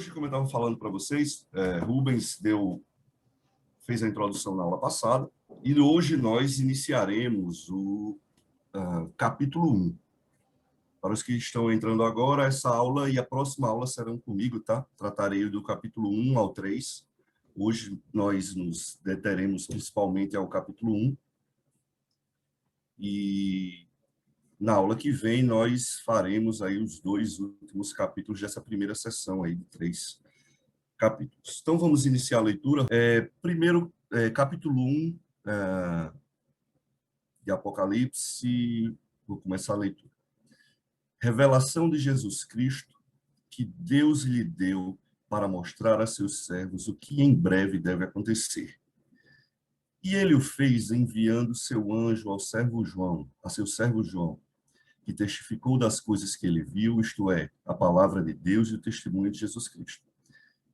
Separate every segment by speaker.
Speaker 1: Hoje, como eu estava falando para vocês, Rubens fez a introdução na aula passada, e hoje nós iniciaremos o capítulo 1. Para os que estão entrando agora, essa aula e a próxima aula serão comigo, tá? Tratarei do capítulo 1 ao 3. Hoje nós nos deteremos principalmente ao capítulo 1. E na aula que vem nós faremos aí os dois últimos capítulos dessa primeira sessão aí de 3 capítulos. Então vamos iniciar a leitura. Primeiro, capítulo 1 de Apocalipse. Vou começar a leitura. Revelação de Jesus Cristo, que Deus lhe deu para mostrar a seus servos o que em breve deve acontecer. E ele o fez enviando seu anjo a seu servo João, que testificou das coisas que ele viu, isto é, a palavra de Deus e o testemunho de Jesus Cristo.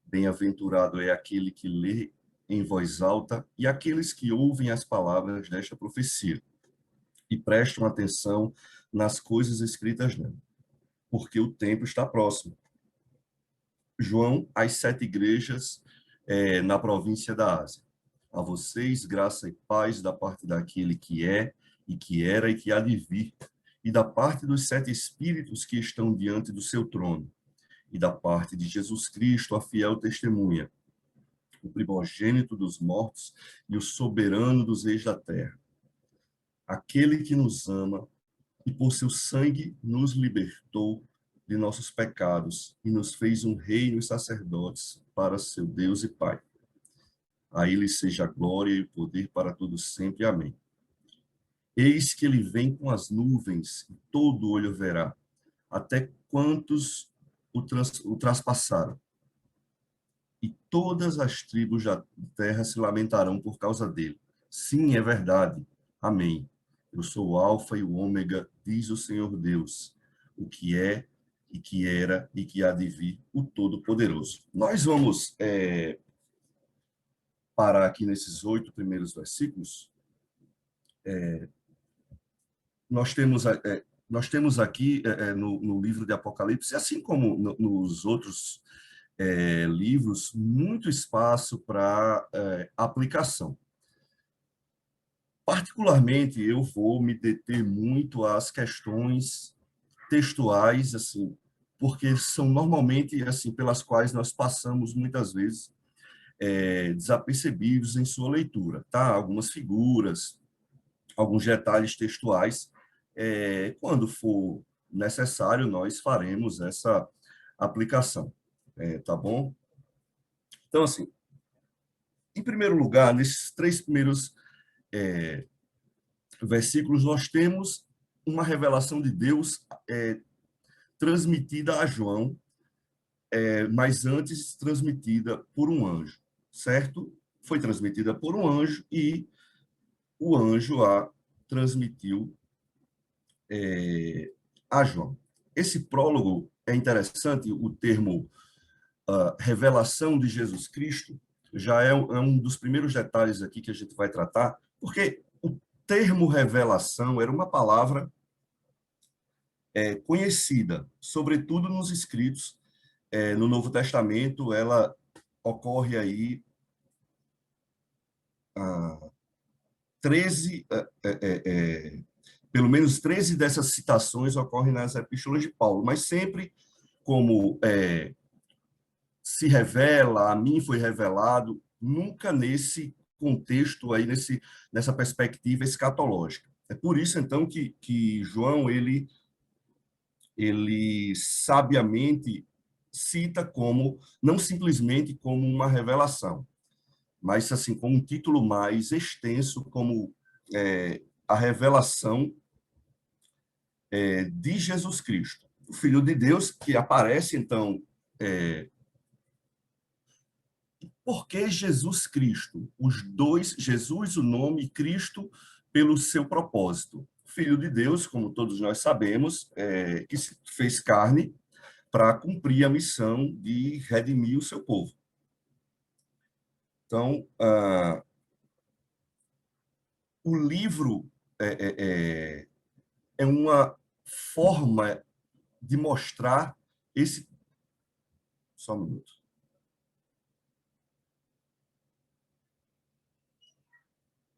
Speaker 1: Bem-aventurado é aquele que lê em voz alta e aqueles que ouvem as palavras desta profecia e prestam atenção nas coisas escritas nela, porque o tempo está próximo. João, às 7 igrejas na província da Ásia. A vocês, graça e paz da parte daquele que é, e que era, e que há de vir, e da parte dos 7 espíritos que estão diante do seu trono, e da parte de Jesus Cristo, a fiel testemunha, o primogênito dos mortos e o soberano dos reis da terra. Aquele que nos ama e por seu sangue nos libertou de nossos pecados e nos fez um reino e sacerdotes para seu Deus e Pai. A ele seja a glória e o poder para todos sempre. Amém. Eis que ele vem com as nuvens, e todo olho verá, até quantos o traspassaram. E todas as tribos da terra se lamentarão por causa dele. Sim, é verdade. Amém. Eu sou o Alfa e o Ômega, diz o Senhor Deus, o que é, e que era, e que há de vir, o Todo-Poderoso. Nós vamos parar aqui nesses 8 primeiros versículos. Nós temos aqui no livro de Apocalipse, assim como nos outros livros, muito espaço para aplicação. Particularmente, eu vou me deter muito às questões textuais, assim, porque são normalmente assim pelas quais nós passamos muitas vezes desapercebidos em sua leitura, tá? Algumas figuras, alguns detalhes textuais, quando for necessário, nós faremos essa aplicação, tá bom? Então, assim, em primeiro lugar, nesses 3 primeiros versículos, nós temos uma revelação de Deus transmitida a João, mas antes transmitida por um anjo, certo? Foi transmitida por um anjo e o anjo a transmitiu a João. Esse prólogo é interessante, o termo revelação de Jesus Cristo já é um dos primeiros detalhes aqui que a gente vai tratar, porque o termo revelação era uma palavra conhecida, sobretudo nos escritos. No Novo Testamento, ela ocorre aí 13, pelo menos 13 dessas citações ocorrem nas epístolas de Paulo, mas sempre como se revela, a mim foi revelado, nunca nesse contexto aí, nessa perspectiva escatológica. É por isso, então, que João, ele sabiamente cita como, não simplesmente como uma revelação, mas assim, com um título mais extenso, como a revelação de Jesus Cristo, o Filho de Deus, que aparece, então, por que Jesus Cristo? Os dois, Jesus, o nome, Cristo, pelo seu propósito. Filho de Deus, como todos nós sabemos, que se fez carne para cumprir a missão de redimir o seu povo. Então, o livro é uma forma de mostrar esse Só um minuto.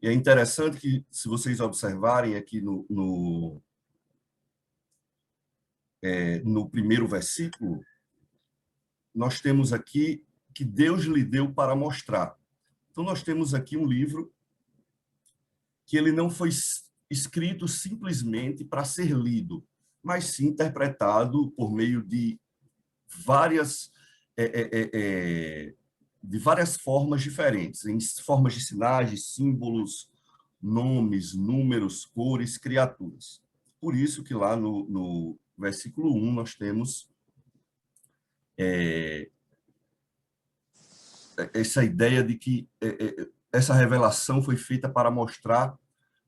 Speaker 1: E é interessante que, se vocês observarem aqui no primeiro versículo, nós temos aqui que Deus lhe deu para mostrar. Então, nós temos aqui um livro que ele não foi escrito simplesmente para ser lido, mas sim interpretado por meio de várias formas diferentes, em formas de sinais, de símbolos, nomes, números, cores, criaturas. Por isso que lá no versículo 1 nós temos essa ideia de que essa revelação foi feita para mostrar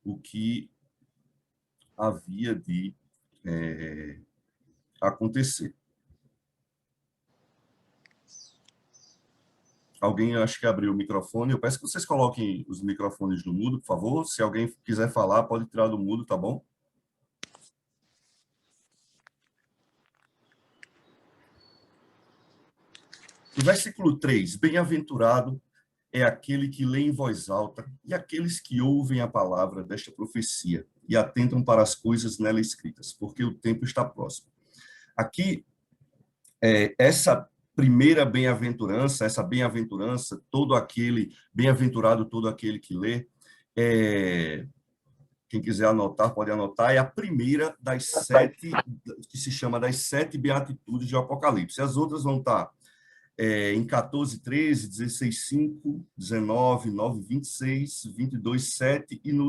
Speaker 1: o que havia de acontecer. Alguém, acho que abriu o microfone. Eu peço que vocês coloquem os microfones no mudo, por favor. Se alguém quiser falar, pode tirar do mudo, tá bom? No versículo 3, bem-aventurado é aquele que lê em voz alta e aqueles que ouvem a palavra desta profecia e atentam para as coisas nela escritas, porque o tempo está próximo. Aqui, essa primeira bem-aventurança, todo aquele, bem-aventurado todo aquele que lê, quem quiser anotar, pode anotar, é a primeira das 7, que se chama das 7 beatitudes do Apocalipse. As outras vão estar em 14, 13, 16, 5, 19, 9, 26, 22, 7 e no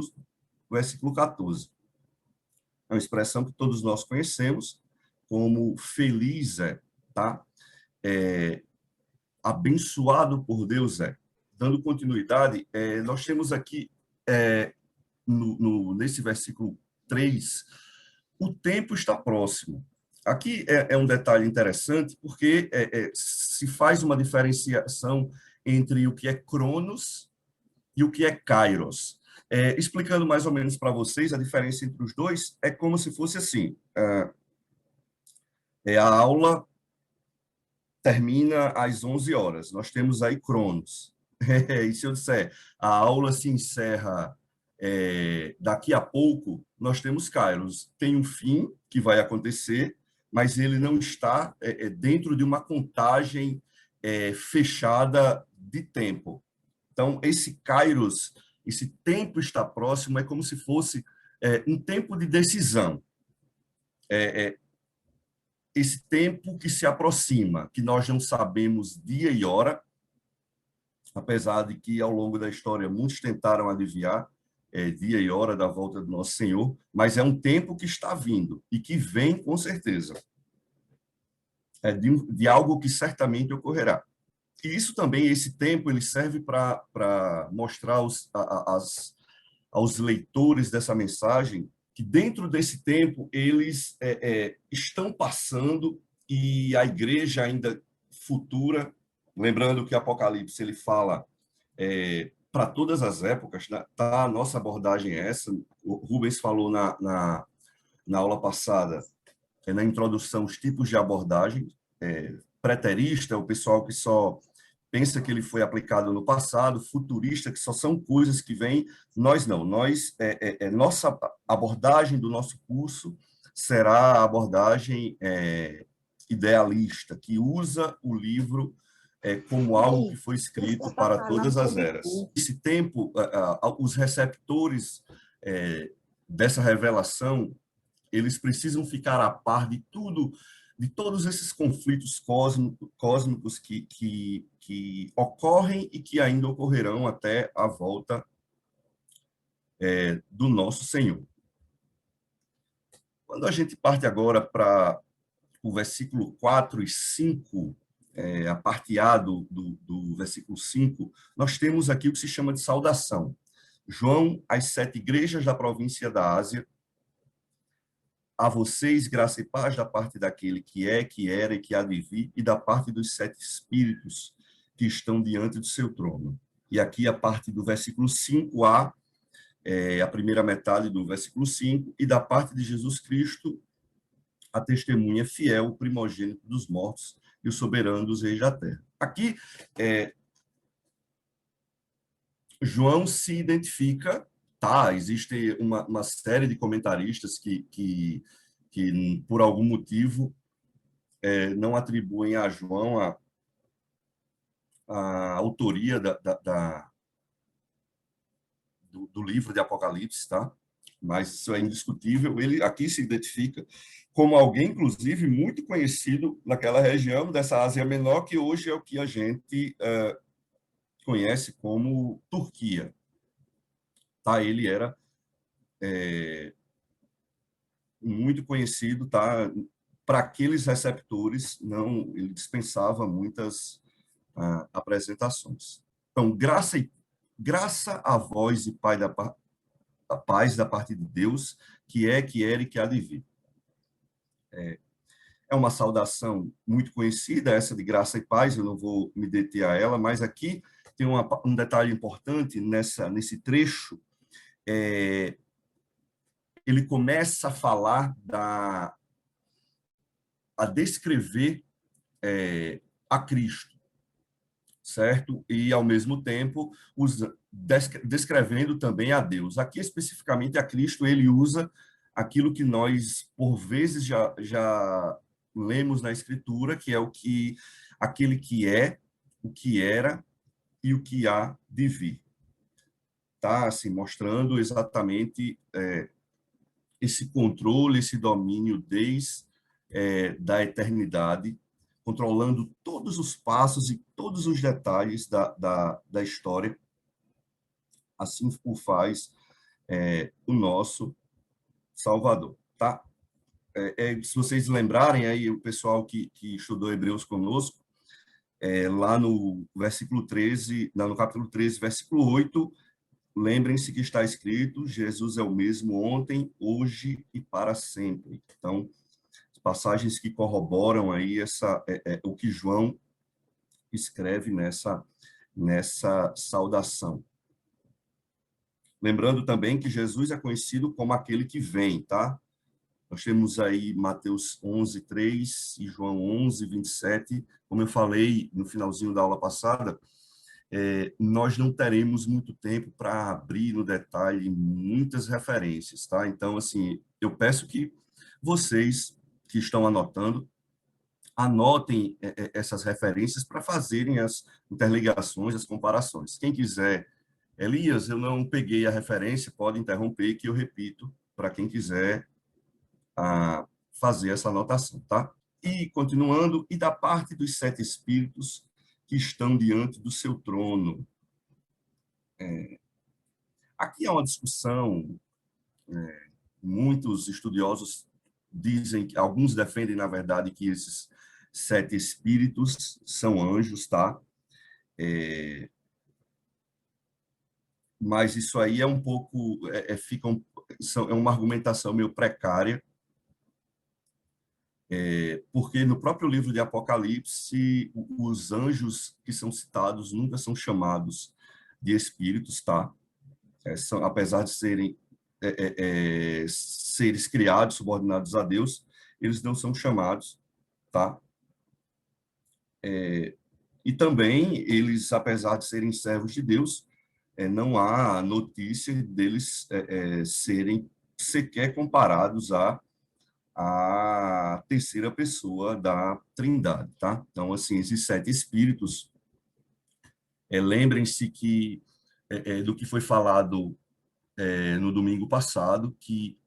Speaker 1: versículo 14. É uma expressão que todos nós conhecemos como feliz tá? Abençoado por Deus Dando continuidade, nós temos aqui, nesse versículo 3, o tempo está próximo. Aqui é um detalhe interessante, porque se faz uma diferenciação entre o que é Cronos e o que é Kairos. Explicando mais ou menos para vocês, a diferença entre os dois é como se fosse assim, a aula termina às 11 horas, nós temos aí Cronos. E se eu disser, a aula se encerra daqui a pouco, nós temos Kairos. Tem um fim que vai acontecer, mas ele não está dentro de uma contagem fechada de tempo. Então, esse Kairos, esse tempo está próximo, é como se fosse um tempo de decisão. Esse tempo que se aproxima, que nós não sabemos dia e hora, apesar de que, ao longo da história, muitos tentaram adivinhar dia e hora da volta do nosso Senhor, mas é um tempo que está vindo e que vem com certeza. É de algo que certamente ocorrerá. E isso também, esse tempo, ele serve para mostrar aos leitores dessa mensagem que, dentro desse tempo, eles estão passando e a igreja ainda futura, lembrando que Apocalipse ele fala para todas as épocas, né? Tá, a nossa abordagem é essa. O Rubens falou na aula passada, na introdução, os tipos de abordagem. Preterista, o pessoal que só pensa que ele foi aplicado no passado, futurista, que só são coisas que vêm. Nós não, nossa abordagem do nosso curso será a abordagem idealista, que usa o livro como algo que foi escrito para todas as eras. Esse tempo, os receptores dessa revelação, eles precisam ficar a par de tudo, de todos esses conflitos cósmicos que ocorrem e que ainda ocorrerão até a volta do nosso Senhor. Quando a gente parte agora para o versículo 4 e 5, a parte A do versículo 5, nós temos aqui o que se chama de saudação. João, às 7 igrejas da província da Ásia, a vocês, graça e paz da parte daquele que é, que era e que há de vir, e da parte dos 7 espíritos que estão diante do seu trono. E aqui a parte do versículo 5a, a primeira metade do versículo 5, e da parte de Jesus Cristo, a testemunha fiel, o primogênito dos mortos, e o soberano dos reis da terra. Aqui, João se identifica, tá? Existe uma série de comentaristas que por algum motivo, não atribuem a João a autoria do livro de Apocalipse, tá? Mas isso é indiscutível. Ele aqui se identifica como alguém, inclusive, muito conhecido naquela região dessa Ásia Menor, que hoje é o que a gente conhece como Turquia. Tá? Ele era muito conhecido, tá? Para aqueles receptores, não, ele dispensava muitas apresentações. Então, graça a vós e Pai a paz da parte de Deus, que é, que era e que há de vir. É uma saudação muito conhecida, essa de graça e paz, eu não vou me deter a ela, mas aqui tem um detalhe importante nesse trecho. Ele começa a falar a descrever a Cristo, certo? E, ao mesmo tempo, descrevendo também a Deus. Aqui, especificamente, a Cristo, ele usa aquilo que nós, por vezes, já lemos na Escritura, que é aquele que é, o que era e o que há de vir. Tá, assim, mostrando exatamente esse controle, esse domínio desde da eternidade, controlando todos os passos e todos os detalhes da história. Assim o faz o nosso Salvador, tá? Se vocês lembrarem aí, o pessoal que estudou Hebreus conosco, lá no versículo 13, no capítulo 13, versículo 8, lembrem-se que está escrito: Jesus é o mesmo ontem, hoje e para sempre. Então, passagens que corroboram aí o que João escreve nessa saudação. Lembrando também que Jesus é conhecido como aquele que vem, tá? Nós temos aí Mateus 11, 3 e João 11, 27. Como eu falei no finalzinho da aula passada, nós não teremos muito tempo para abrir no detalhe muitas referências, tá? Então, assim, eu peço que vocês que estão anotando, anotem essas referências para fazerem as interligações, as comparações. Quem quiser, Elias, eu não peguei a referência, pode interromper que eu repito para quem quiser fazer essa anotação, tá? E, continuando, e da parte dos 7 espíritos que estão diante do seu trono. Aqui há uma discussão, muitos estudiosos dizem, alguns defendem, na verdade, que esses 7 espíritos são anjos, tá? Mas isso aí é um pouco, é uma argumentação meio precária, porque no próprio livro de Apocalipse, os anjos que são citados nunca são chamados de espíritos, tá? Apesar de serem seres criados, subordinados a Deus, eles não são chamados, tá? E também eles, apesar de serem servos de Deus, não há notícia deles serem sequer comparados à terceira pessoa da Trindade, tá? Então, assim, esses 7 espíritos, lembrem-se que do que foi falado no domingo passado, que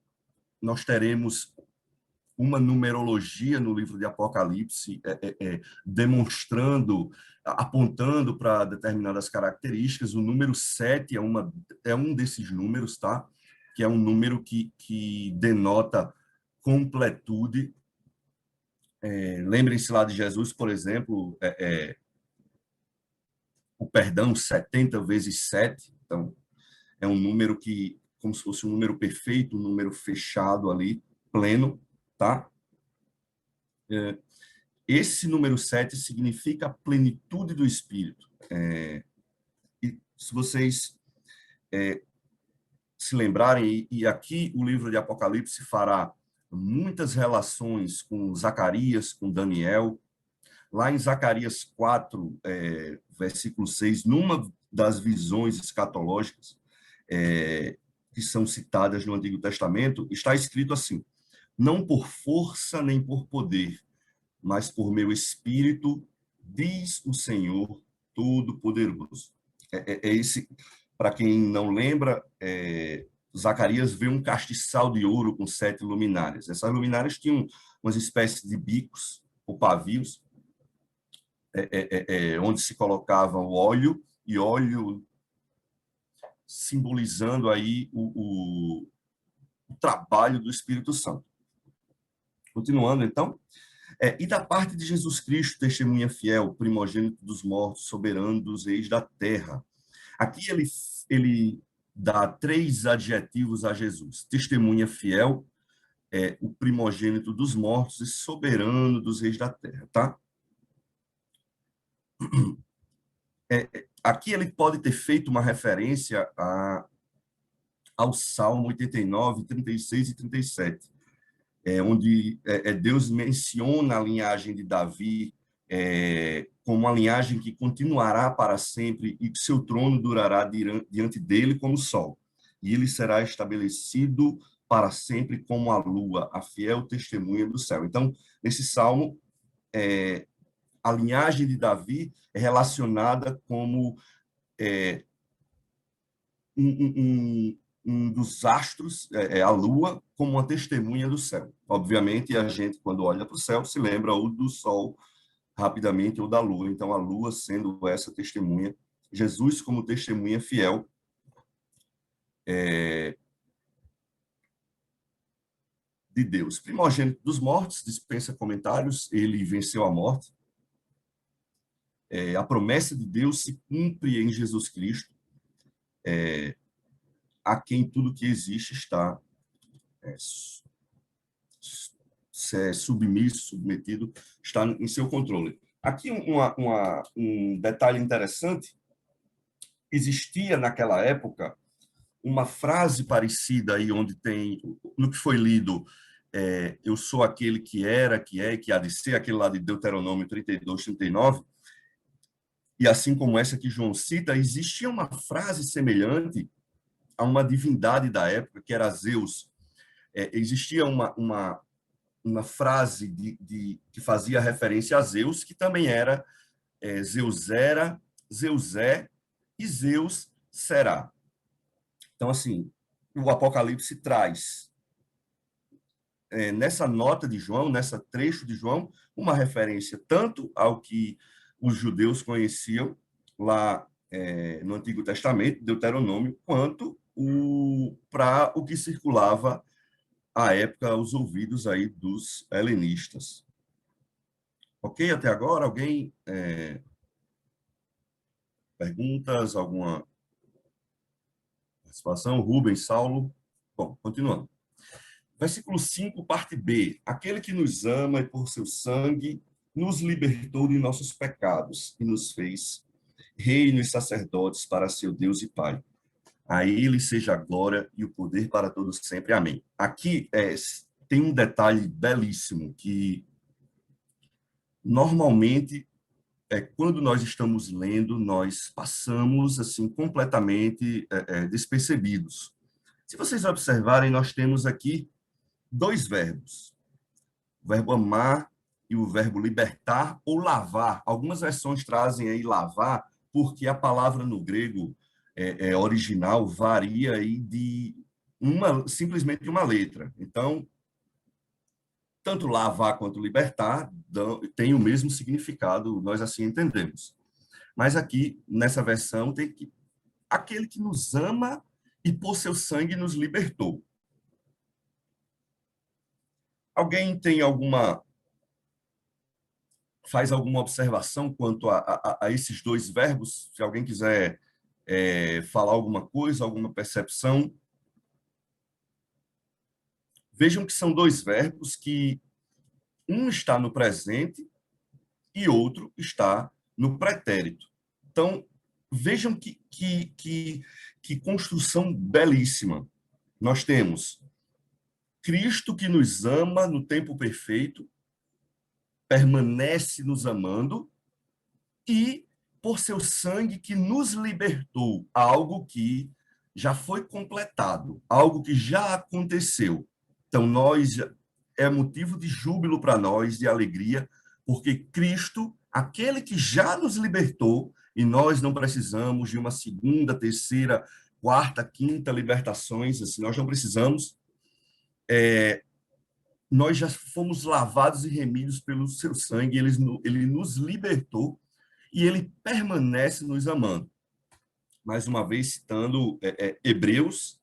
Speaker 1: nós teremos uma numerologia no livro de Apocalipse, demonstrando, apontando para determinadas características. O número 7 é um desses números, tá? Que é um número que denota completude. Lembrem-se lá de Jesus, por exemplo, o perdão, 70 vezes 7. Então, é um número que, como se fosse um número perfeito, um número fechado ali, pleno, tá? Esse número 7 significa a plenitude do Espírito. E se vocês se lembrarem, e aqui o livro de Apocalipse fará muitas relações com Zacarias, com Daniel. lá em Zacarias 4, versículo 6, numa das visões escatológicas que são citadas no Antigo Testamento, está escrito assim: não por força nem por poder, mas por meu espírito, diz o Senhor Todo-Poderoso. Esse, para quem não lembra, Zacarias vê um castiçal de ouro com 7 luminárias. Essas luminárias tinham umas espécies de bicos ou pavios, onde se colocava o óleo, e óleo simbolizando aí o trabalho do Espírito Santo. Continuando, então, e da parte de Jesus Cristo, testemunha fiel, primogênito dos mortos, soberano dos reis da terra. Aqui ele dá 3 adjetivos a Jesus: testemunha fiel, o primogênito dos mortos e soberano dos reis da terra, tá? Aqui ele pode ter feito uma referência ao Salmo 89, 36 e 37, onde Deus menciona a linhagem de Davi como uma linhagem que continuará para sempre e que seu trono durará diante dele como o sol. E ele será estabelecido para sempre como a lua, a fiel testemunha do céu. Então, nesse salmo, a linhagem de Davi é relacionada como um dos astros, a lua, como uma testemunha do céu. Obviamente, a gente, quando olha para o céu, se lembra ou do sol, rapidamente, ou da lua. Então, a lua sendo essa testemunha, Jesus como testemunha fiel, de Deus. Primogênito dos mortos, dispensa comentários, ele venceu a morte. A promessa de Deus se cumpre em Jesus Cristo, a quem tudo que existe está submisso, submetido, está em seu controle. Aqui um detalhe interessante: existia naquela época uma frase parecida aí, onde tem, no que foi lido, eu sou aquele que era, que é e que há de ser, aquele lá de Deuteronômio 32, 39, e assim como essa que João cita, existia uma frase semelhante a uma divindade da época, que era Zeus. Existia uma frase que fazia referência a Zeus, que também era Zeus era, Zeus é e Zeus será. Então, assim, o Apocalipse traz, nessa nota de João, nessa trecho de João, uma referência tanto ao que os judeus conheciam lá no Antigo Testamento, Deuteronômio, quanto para o que circulava à época aos ouvidos aí dos helenistas. Ok? Até agora, alguém perguntas, alguma participação? Rubens, Saulo? Bom, continuando. Versículo 5, parte B. Aquele que nos ama e por seu sangue nos libertou de nossos pecados e nos fez reinos e sacerdotes para seu Deus e Pai. A ele seja a glória e o poder para todos sempre. Amém. Aqui tem um detalhe belíssimo que normalmente quando nós estamos lendo, nós passamos assim completamente despercebidos. Se vocês observarem, nós temos aqui 2 verbos: o verbo amar e o verbo libertar ou lavar. Algumas versões trazem aí lavar, porque a palavra no grego original varia aí de simplesmente uma letra. Então, tanto lavar quanto libertar tem o mesmo significado, nós assim entendemos. Mas aqui, nessa versão, tem que aquele que nos ama e por seu sangue nos libertou. Alguém tem faz alguma observação quanto a esses 2 verbos? Se alguém quiser falar alguma coisa, alguma percepção. Vejam que são 2 verbos que um está no presente e outro está no pretérito. Então, vejam que construção belíssima. Nós temos Cristo que nos ama no tempo perfeito, permanece nos amando e por seu sangue que nos libertou, algo que já foi completado, algo que já aconteceu. Então, é motivo de júbilo para nós, de alegria, porque Cristo, aquele que já nos libertou, e nós não precisamos de uma segunda, terceira, quarta, quinta libertações, assim, nós não precisamos. Nós já fomos lavados e remidos pelo seu sangue, ele nos libertou e ele permanece nos amando. Mais uma vez, citando Hebreus,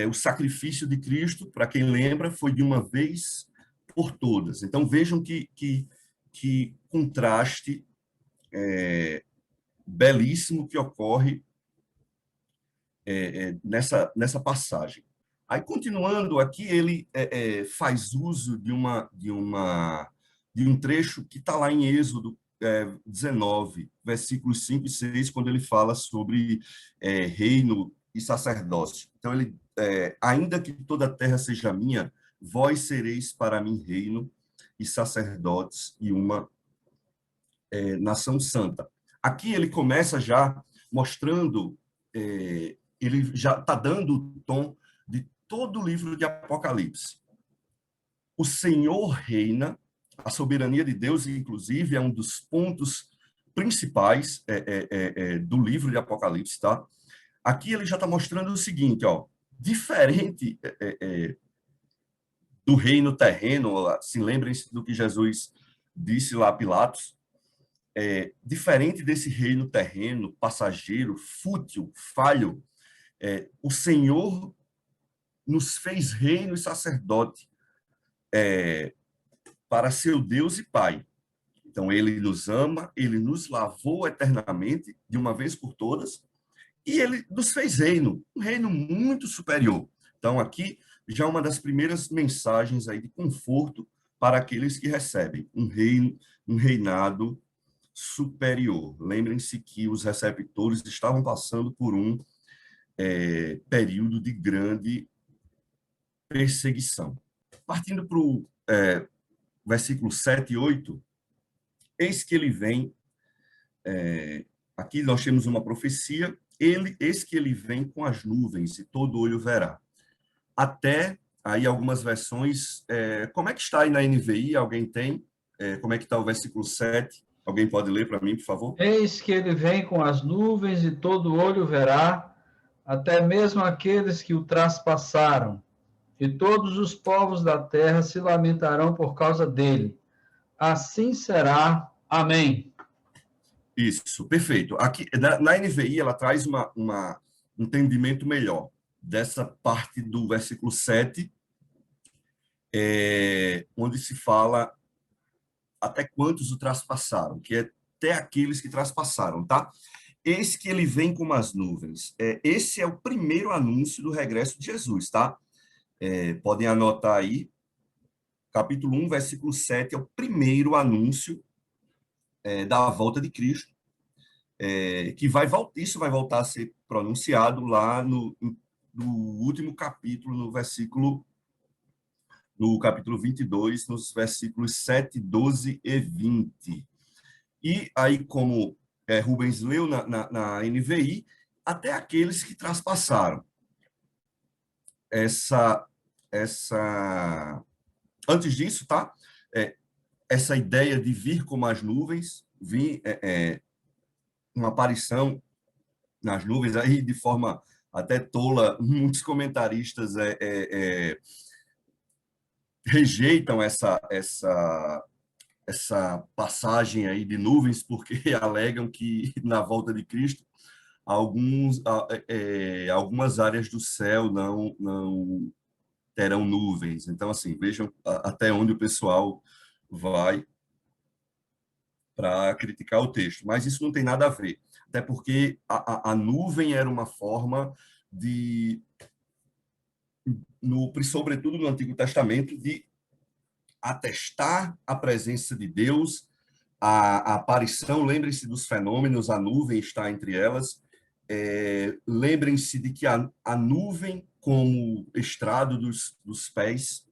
Speaker 1: o sacrifício de Cristo, para quem lembra, foi de uma vez por todas. Então, vejam que contraste belíssimo que ocorre nessa passagem. Aí, continuando aqui, ele faz uso de um trecho que está lá em Êxodo 19, versículos 5 e 6, quando ele fala sobre reino e sacerdócio. Então, ainda que toda a terra seja minha, vós sereis para mim reino e sacerdotes e uma nação santa. Aqui ele começa já mostrando, ele já está dando o tom de todo o livro de Apocalipse. O Senhor reina, a soberania de Deus, inclusive, é um dos pontos principais do livro de Apocalipse, tá? Aqui ele já está mostrando o seguinte, ó, diferente do reino terreno, se lembrem-se do que Jesus disse lá a Pilatos, diferente desse reino terreno, passageiro, fútil, falho, o Senhor nos fez reino e sacerdote para seu Deus e Pai. Então, ele nos ama, ele nos lavou eternamente, de uma vez por todas, e ele nos fez reino, um reino muito superior. Então, aqui já uma das primeiras mensagens aí de conforto para aqueles que recebem um reino, um reinado superior. Lembrem-se que os receptores estavam passando por um período de grande perseguição. Partindo para o versículo 7 e 8, eis que ele vem, aqui nós temos uma profecia, eis que ele vem com as nuvens e todo olho verá. Até aí algumas versões, como é que está aí na NVI? Alguém tem? Como é que está o versículo 7? Alguém pode ler para mim, por favor?
Speaker 2: Eis que ele vem com as nuvens e todo olho verá, até mesmo aqueles que o traspassaram, e todos os povos da terra se lamentarão por causa dele. Assim será. Amém.
Speaker 1: Isso, perfeito. Aqui, na NVI, ela traz um entendimento melhor dessa parte do versículo 7, onde se fala até quantos o traspassaram, que é até aqueles que traspassaram, tá? Eis que ele vem como as nuvens. Esse é o primeiro anúncio do regresso de Jesus, tá? Podem anotar aí, capítulo 1, versículo 7, é o primeiro anúncio da volta de Cristo, que isso vai voltar a ser pronunciado lá no último capítulo, no capítulo 22, nos versículos 7, 12 e 20. E aí, como Rubens leu na NVI, até aqueles que traspassaram essa. Antes disso, tá? Essa ideia de vir como as nuvens, vir uma aparição nas nuvens, aí de forma até tola, muitos comentaristas rejeitam essa passagem aí de nuvens, porque alegam que na volta de Cristo algumas áreas do céu não terão nuvens. Então, assim, vejam até onde o pessoal vai para criticar o texto. Mas isso não tem nada a ver, até porque a nuvem era uma forma de, sobretudo no Antigo Testamento, de atestar a presença de Deus, a aparição, lembrem-se dos fenômenos, a nuvem está entre elas, lembrem-se de que a nuvem como estrado dos pés,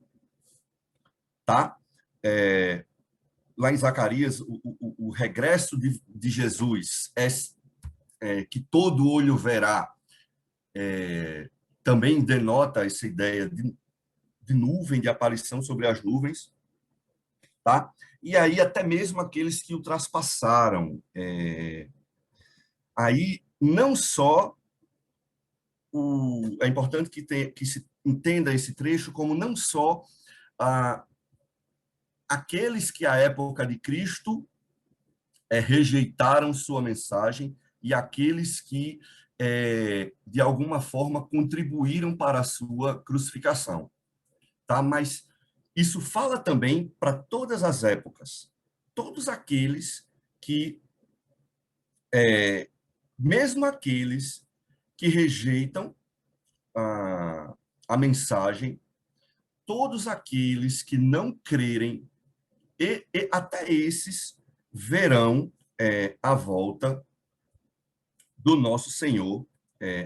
Speaker 1: tá? lá em Zacarias, o regresso de Jesus que todo olho verá, também denota essa ideia de nuvem, de aparição sobre as nuvens, tá? E aí até mesmo aqueles que o traspassaram. Aí não só é importante que se entenda esse trecho como não só aqueles que à época de Cristo rejeitaram sua mensagem e aqueles que de alguma forma contribuíram para a sua crucificação, tá? Mas isso fala também para todas as épocas, todos aqueles que mesmo aqueles que rejeitam a mensagem, todos aqueles que não crerem, e até esses verão a volta do nosso Senhor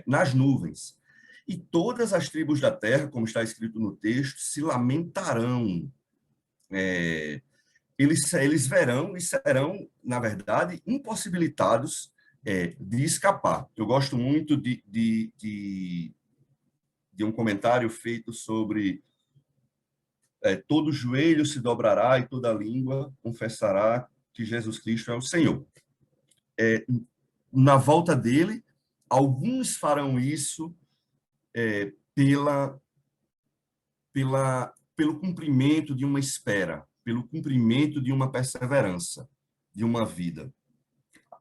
Speaker 1: nas nuvens. E todas as tribos da terra, como está escrito no texto, se lamentarão. Eles verão e serão, na verdade, impossibilitados de escapar. Eu gosto muito de um comentário feito sobre todo joelho se dobrará e toda língua confessará que Jesus Cristo é o Senhor. Na volta dele, alguns farão isso pelo cumprimento de uma espera, pelo cumprimento de uma perseverança, de uma vida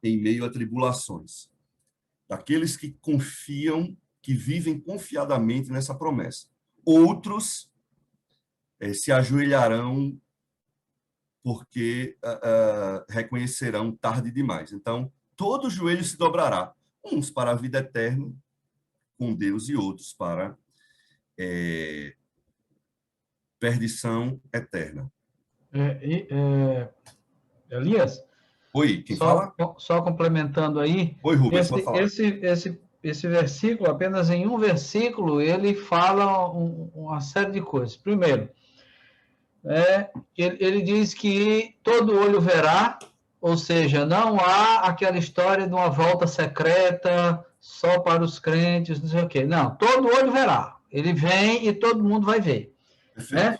Speaker 1: em meio a tribulações. Daqueles que confiam, que vivem confiadamente nessa promessa. Outros se ajoelharão porque reconhecerão tarde demais. Então, todo joelho se dobrará, uns para a vida eterna com Deus e outros para perdição eterna.
Speaker 2: Elias?
Speaker 1: Oi, quem fala?
Speaker 2: Só complementando aí.
Speaker 1: Oi, Rubens, pode falar.
Speaker 2: Esse versículo, apenas em um versículo, ele fala uma série de coisas. Primeiro, ele diz que todo olho verá, ou seja, não há aquela história de uma volta secreta só para os crentes, não sei o quê. Não, todo olho verá. Ele vem e todo mundo vai ver. Né?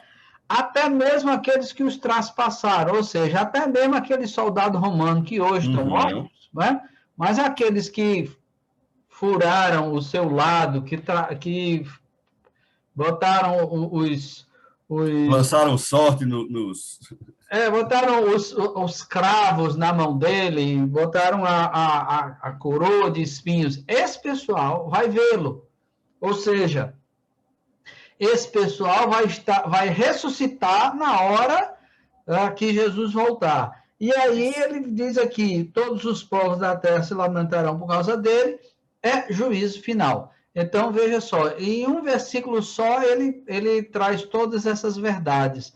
Speaker 2: Até mesmo aqueles que os traspassaram, ou seja, até mesmo aquele soldado romano que hoje estão mortos, né? Mas aqueles que furaram o seu lado, que botaram
Speaker 1: lançaram sorte nos...
Speaker 2: botaram os cravos na mão dele, botaram a coroa de espinhos. Esse pessoal vai vê-lo. Ou seja, esse pessoal vai ressuscitar na hora que Jesus voltar. E aí ele diz aqui, todos os povos da terra se lamentarão por causa dele, juízo final. Então, veja só, em um versículo só ele traz todas essas verdades.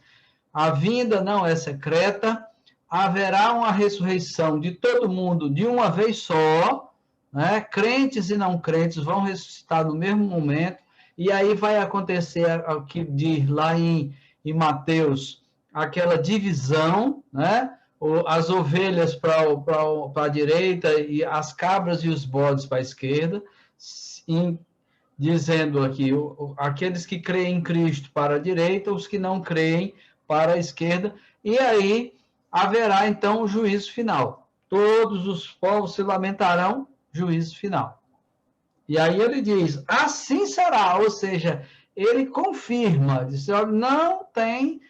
Speaker 2: A vinda não é secreta, haverá uma ressurreição de todo mundo de uma vez só, né? Crentes e não crentes vão ressuscitar no mesmo momento, e aí vai acontecer o que diz lá em Mateus, aquela divisão, né? As ovelhas para a direita e as cabras e os bodes para a esquerda, dizendo aqui, aqueles que creem em Cristo para a direita, os que não creem para a esquerda, e aí haverá então o juízo final. Todos os povos se lamentarão, juízo final. E aí ele diz, assim será, ou seja, ele confirma, diz, não tem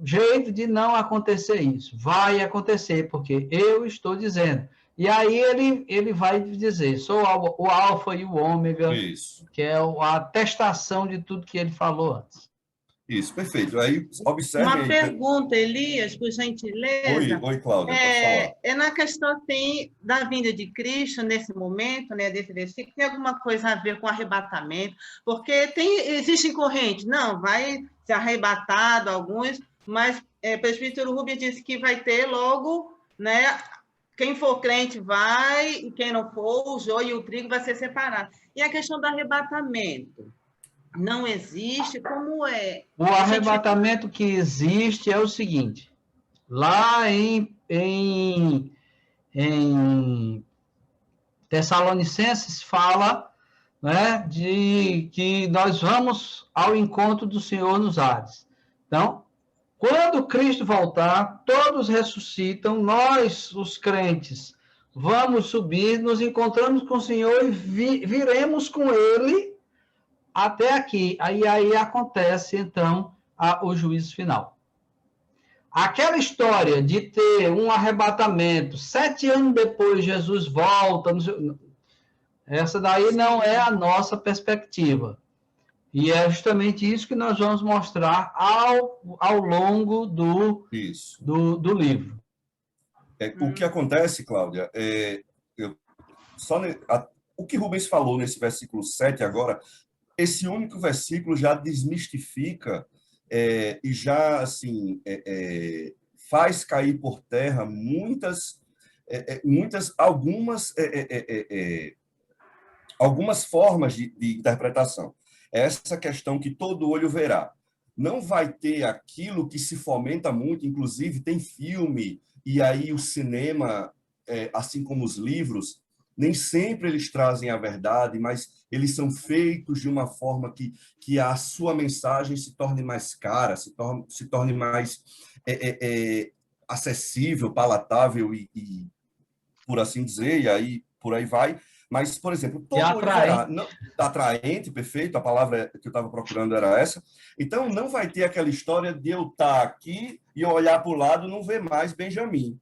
Speaker 2: jeito de não acontecer isso, vai acontecer, porque eu estou dizendo. E aí ele vai dizer, sou o alfa e o ômega,
Speaker 1: isso,
Speaker 2: que é a atestação de tudo que ele falou antes.
Speaker 1: Isso, perfeito. Aí, observe...
Speaker 3: Uma pergunta, Elias, por gentileza.
Speaker 1: Oi, Cláudia, pode falar.
Speaker 3: É na questão assim, da vinda de Cristo, nesse momento, né, desse versículo, tem alguma coisa a ver com arrebatamento? Porque existem correntes, não, vai ser arrebatado alguns, mas o presbítero Rubens disse que vai ter logo, né, quem for crente vai, e quem não for, o joio e o trigo vai ser separado. E a questão do arrebatamento? Não existe? Como é?
Speaker 2: O arrebatamento que existe é o seguinte, Lá em Tessalonicenses fala, né, de que nós vamos ao encontro do Senhor nos ares. Então, quando Cristo voltar, todos ressuscitam, nós, os crentes, vamos subir, nos encontramos com o Senhor e viremos com Ele até aqui. Aí acontece, então, o juízo final. Aquela história de ter um arrebatamento, 7 anos depois Jesus volta, essa daí não é a nossa perspectiva. E é justamente isso que nós vamos mostrar ao longo do livro.
Speaker 1: O que acontece, Cláudia, o que Rubens falou nesse versículo 7 agora, esse único versículo já desmistifica e já assim faz cair por terra algumas formas de interpretação. Essa questão que todo olho verá. Não vai ter aquilo que se fomenta muito, inclusive tem filme, e aí o cinema, assim como os livros, nem sempre eles trazem a verdade, mas eles são feitos de uma forma que a sua mensagem se torne mais cara, se torne mais acessível, palatável e por assim dizer, e aí por aí vai. Mas, por exemplo, todo olho verá. Atraente, perfeito, a palavra que eu estava procurando era essa. Então, não vai ter aquela história de eu estar aqui e olhar para o lado e não ver mais Benjamin.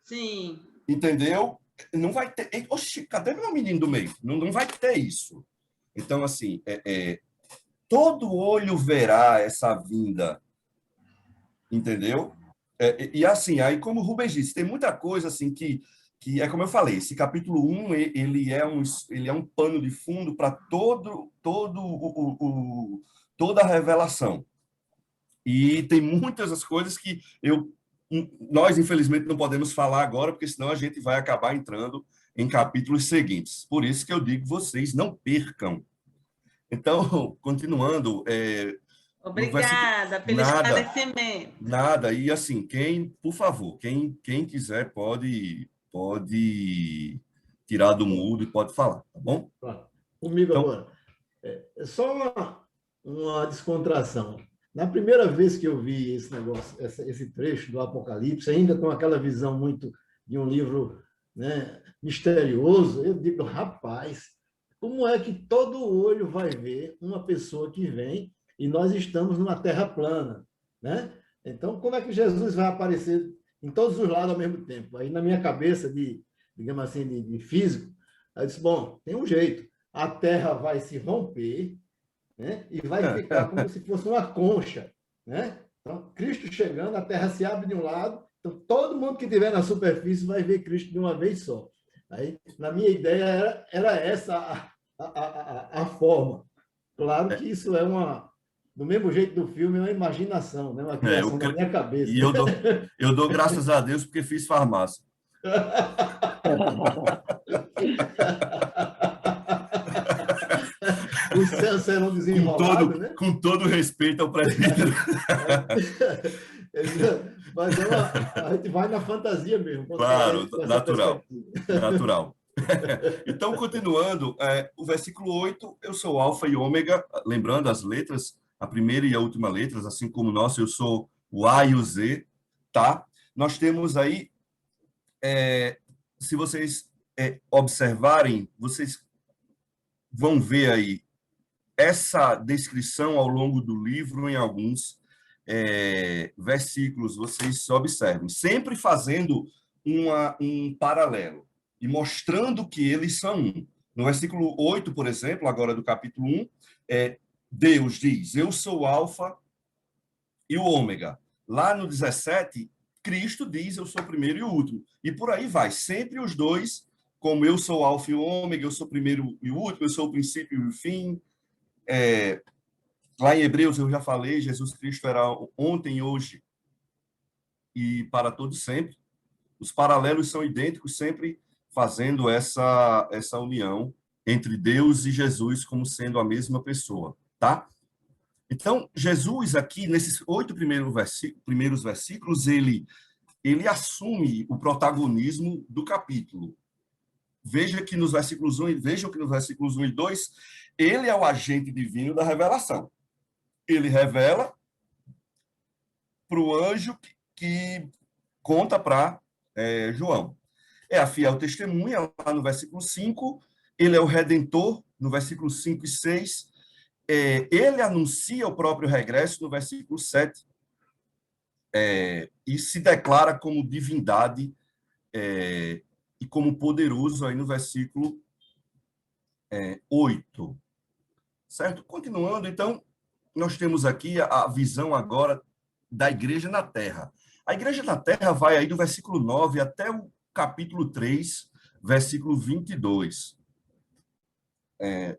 Speaker 3: Sim.
Speaker 1: Entendeu? Não vai ter... Oxi, cadê meu menino do meio? Não vai ter isso. Então, assim, todo olho verá essa vinda. Entendeu? E assim, aí como o Rubens disse, tem muita coisa assim que é como eu falei, esse capítulo 1, ele é um pano de fundo para toda a revelação. E tem muitas das coisas que nós, infelizmente, não podemos falar agora, porque senão a gente vai acabar entrando em capítulos seguintes. Por isso que eu digo, vocês não percam. Então, continuando...
Speaker 3: Obrigada pelo esclarecimento.
Speaker 1: Nada. E assim, por favor, quem quiser pode tirar do mudo e pode falar, tá bom?
Speaker 4: Comigo então, agora. É só uma descontração. Na primeira vez que eu vi esse negócio, esse trecho do Apocalipse, ainda com aquela visão muito de um livro, né, misterioso, eu digo, rapaz, como é que todo olho vai ver uma pessoa que vem e nós estamos numa terra plana, né? Então, como é que Jesus vai aparecer em todos os lados ao mesmo tempo? Aí, na minha cabeça, digamos assim, de físico, eu disse, bom, tem um jeito. A terra vai se romper, né? E vai ficar como se fosse uma concha, né? Então, Cristo chegando, a terra se abre de um lado, então todo mundo que estiver na superfície vai ver Cristo de uma vez só. Aí, na minha ideia, era essa a forma. Claro que isso é do mesmo jeito do filme, é uma imaginação, né? Uma criação da minha cabeça.
Speaker 1: E eu dou graças a Deus porque fiz farmácia.
Speaker 4: Os céus serão desenrolados, né?
Speaker 1: Com todo respeito ao presbítero.
Speaker 4: Mas a gente vai na fantasia mesmo.
Speaker 1: Claro, natural. Então, continuando, o versículo 8, eu sou alfa e ômega, lembrando as letras, a primeira e a última letras, assim como o nosso, eu sou o A e o Z, tá? Nós temos aí, se vocês observarem, vocês vão ver aí essa descrição ao longo do livro em alguns versículos, vocês observem, sempre fazendo um paralelo e mostrando que eles são um. No versículo 8, por exemplo, agora do capítulo 1, Deus diz, eu sou o alfa e o ômega. Lá no 17, Cristo diz, eu sou o primeiro e o último. E por aí vai, sempre os dois, como eu sou o alfa e o ômega, eu sou o primeiro e o último, eu sou o princípio e o fim. Lá em Hebreus, eu já falei, Jesus Cristo era ontem, hoje e para todos sempre. Os paralelos são idênticos, sempre fazendo essa união entre Deus e Jesus como sendo a mesma pessoa, tá? Então, Jesus aqui, nesses 8 primeiros versículos, ele assume o protagonismo do capítulo. Vejam que nos versículos 1 e 2, ele é o agente divino da revelação. Ele revela para o anjo que conta para João. É a fiel testemunha, lá no versículo 5, ele é o redentor, no versículo 5 e 6, ele anuncia o próprio regresso, no versículo 7, e se declara como divindade e como poderoso, aí no versículo 8. Certo? Continuando, então, nós temos aqui a visão agora da igreja na Terra. A igreja na Terra vai aí do versículo 9 até o capítulo 3, versículo 22.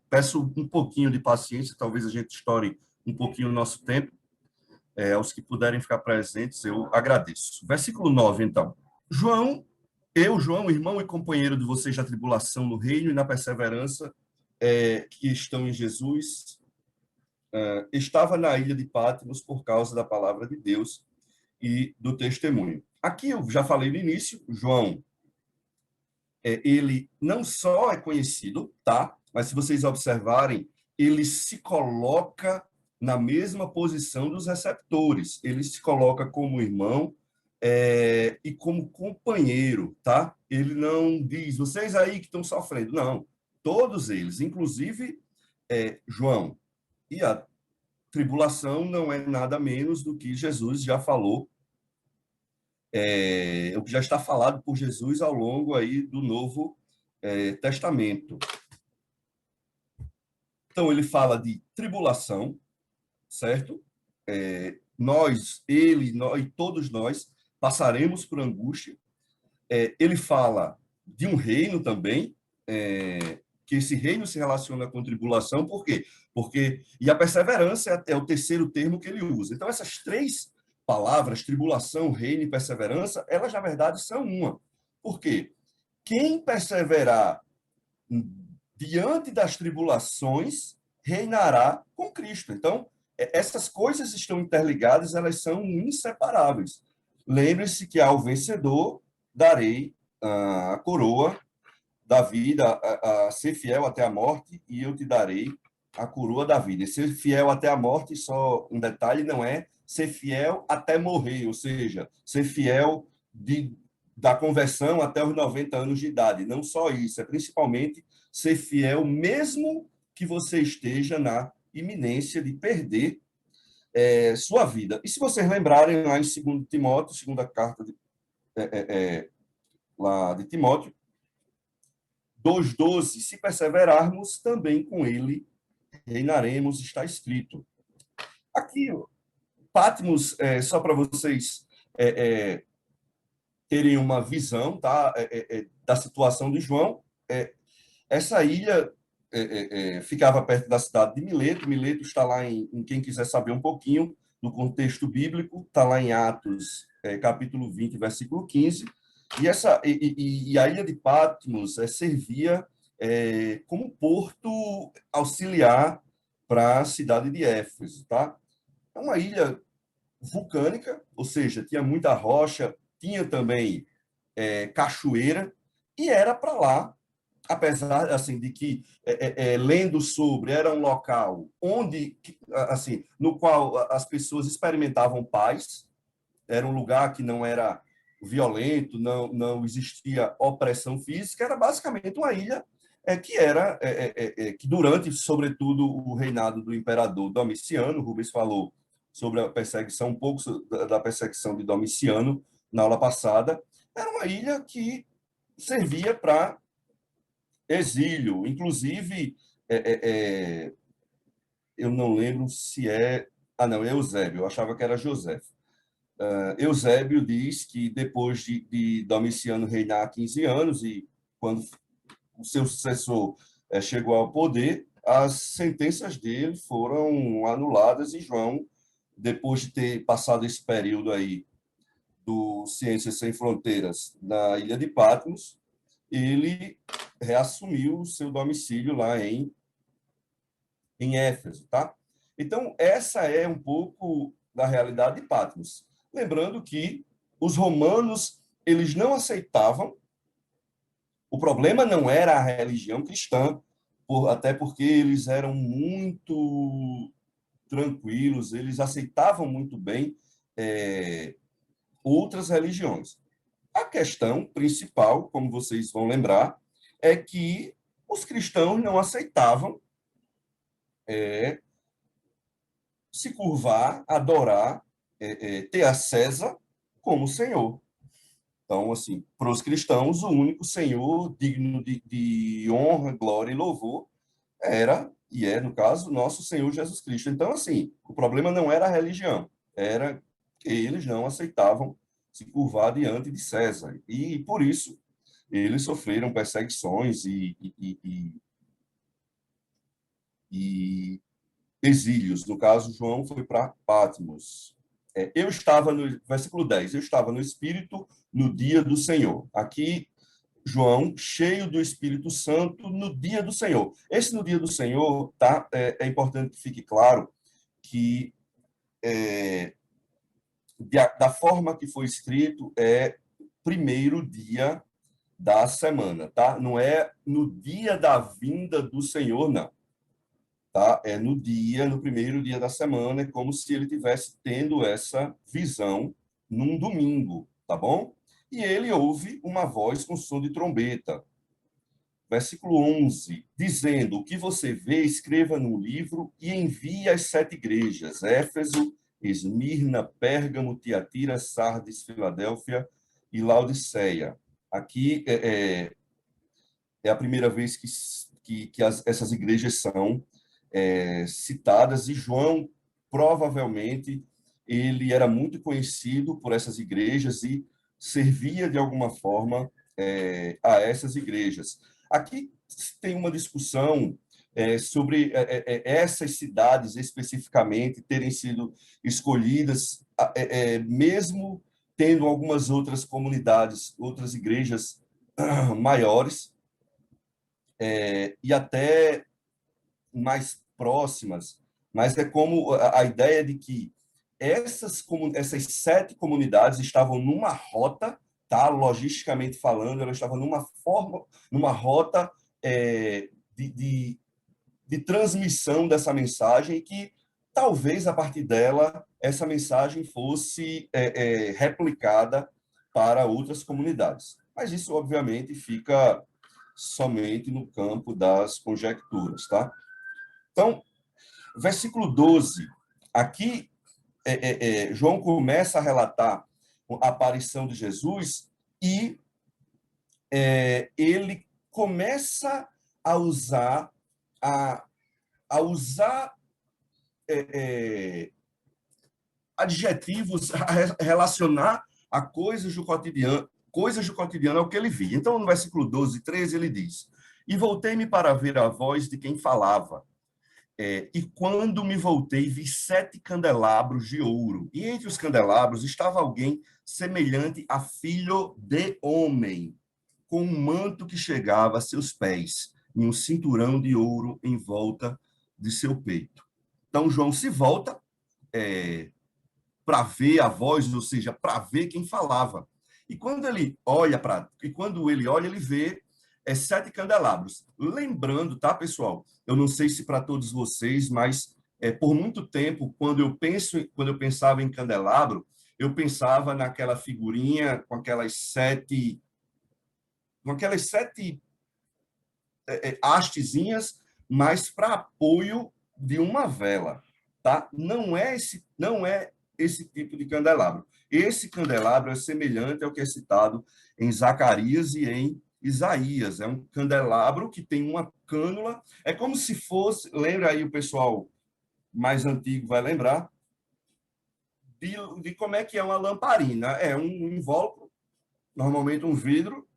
Speaker 1: Peço um pouquinho de paciência, talvez a gente estoure um pouquinho o nosso tempo. Aos que puderem ficar presentes, eu agradeço. Versículo 9, então. João, irmão e companheiro de vocês na tribulação, no reino e na perseverança que estão em Jesus, estava na ilha de Patmos por causa da palavra de Deus e do testemunho. Aqui eu já falei no início, João, ele não só é conhecido, tá? Mas se vocês observarem, ele se coloca na mesma posição dos receptores. Ele se coloca como irmão e como companheiro, tá? Ele não diz, vocês aí que estão sofrendo. Não, todos eles, inclusive João. E a tribulação não é nada menos do que Jesus já falou, o que já está falado por Jesus ao longo aí do Novo Testamento. Então, ele fala de tribulação, certo? Nós e todos nós passaremos por angústia. Ele fala de um reino também, que esse reino se relaciona com tribulação. Por quê? E a perseverança é o terceiro termo que ele usa. Então, essas três palavras, tribulação, reino e perseverança, elas, na verdade, são uma. Por quê? Quem perseverar diante das tribulações reinará com Cristo. Então, essas coisas estão interligadas, elas são inseparáveis. Lembre-se que ao vencedor darei a coroa da vida, a ser fiel até a morte, e eu te darei a coroa da vida. E ser fiel até a morte, só um detalhe, não é ser fiel até morrer, ou seja, ser fiel da conversão até os 90 anos de idade. Não só isso, é principalmente ser fiel mesmo que você esteja na iminência de perder sua vida. E se vocês lembrarem, lá em 2 Timóteo, segunda carta lá de Timóteo, 2,12, se perseverarmos, também com ele reinaremos, está escrito. Aqui, Patmos, só para vocês terem uma visão, tá, da situação de João, essa ilha ficava perto da cidade de Mileto. Mileto está lá em quem quiser saber um pouquinho do contexto bíblico, está lá em Atos, capítulo 20, versículo 15. E a ilha de Patmos servia como porto auxiliar para a cidade de Éfeso, tá? É uma ilha vulcânica, ou seja, tinha muita rocha, tinha também cachoeira, e era para lá, apesar assim de que lendo sobre, era um local onde assim no qual as pessoas experimentavam paz, era um lugar que não era violento, não existia opressão física, era basicamente uma ilha que durante, sobretudo, o reinado do imperador Domiciano, Rubens falou sobre a perseguição, um pouco da perseguição de Domiciano na aula passada, era uma ilha que servia para exílio, inclusive, eu não lembro se não, é Eusébio, eu achava que era José. Eusébio diz que depois de Domiciano reinar há 15 anos, e quando o seu sucessor chegou ao poder, as sentenças dele foram anuladas, e João, depois de ter passado esse período aí do Ciências Sem Fronteiras na ilha de Patmos, ele reassumiu o seu domicílio lá em Éfeso, tá? Então, essa é um pouco da realidade de Patmos. Lembrando que os romanos, eles não aceitavam, o problema não era a religião cristã, até porque eles eram muito tranquilos, eles aceitavam muito bem outras religiões. A questão principal, como vocês vão lembrar, é que os cristãos não aceitavam se curvar, adorar, ter a César como Senhor. Então, assim, para os cristãos, o único Senhor digno de honra, glória e louvor era, e é, no caso, nosso Senhor Jesus Cristo. Então, assim, o problema não era a religião, era que eles não aceitavam se curvar diante de César. E, por isso, eles sofreram perseguições e exílios. No caso, João foi para Patmos. Eu estava no versículo 10, eu estava no Espírito no dia do Senhor. Aqui, João, cheio do Espírito Santo, no dia do Senhor. Esse no dia do Senhor, tá? É importante que fique claro que, da forma que foi escrito, é primeiro dia da semana, tá? Não é no dia da vinda do Senhor, não. Tá? É no primeiro dia da semana, é como se ele tivesse tendo essa visão num domingo, tá bom? E ele ouve uma voz com som de trombeta. Versículo 11, dizendo: o que você vê, escreva no livro e envie às 7 igrejas: Éfeso, Esmirna, Pérgamo, Tiatira, Sardes, Filadélfia e Laodiceia. Aqui é a primeira vez que essas igrejas são citadas, e João, provavelmente, ele era muito conhecido por essas igrejas e servia, de alguma forma, a essas igrejas. Aqui tem uma discussão sobre essas cidades, especificamente, terem sido escolhidas, mesmo tendo algumas outras comunidades, outras igrejas maiores, e até mais próximas, mas é como a ideia de que essas 7 comunidades estavam numa rota, tá? Logisticamente falando, elas estavam numa rota de transmissão dessa mensagem, e que talvez a partir dela essa mensagem fosse replicada para outras comunidades. Mas isso, obviamente, fica somente no campo das conjecturas, tá? Então, versículo 12, aqui João começa a relatar a aparição de Jesus e ele começa a usar adjetivos, a relacionar a coisas do cotidiano ao que ele via. Então, no versículo 12, 13, ele diz: e voltei-me para ver a voz de quem falava. E quando me voltei, vi 7 candelabros de ouro. E entre os candelabros estava alguém semelhante a filho de homem, com um manto que chegava a seus pés, e um cinturão de ouro em volta de seu peito. Então, João se volta para ver a voz, ou seja, para ver quem falava. E quando ele olha, ele vê 7 candelabros. Lembrando, tá, pessoal? Eu não sei se para todos vocês, mas por muito tempo, quando eu pensava em candelabro, eu pensava naquela figurinha com aquelas 7 hastezinhas, mas para apoio de uma vela, tá? Não é esse tipo de candelabro. Esse candelabro é semelhante ao que é citado em Zacarias e em Isaías. É um candelabro que tem uma cânula. É como se fosse, lembra aí, o pessoal mais antigo vai lembrar, de como é que é uma lamparina. É um invólucro, normalmente um vidro,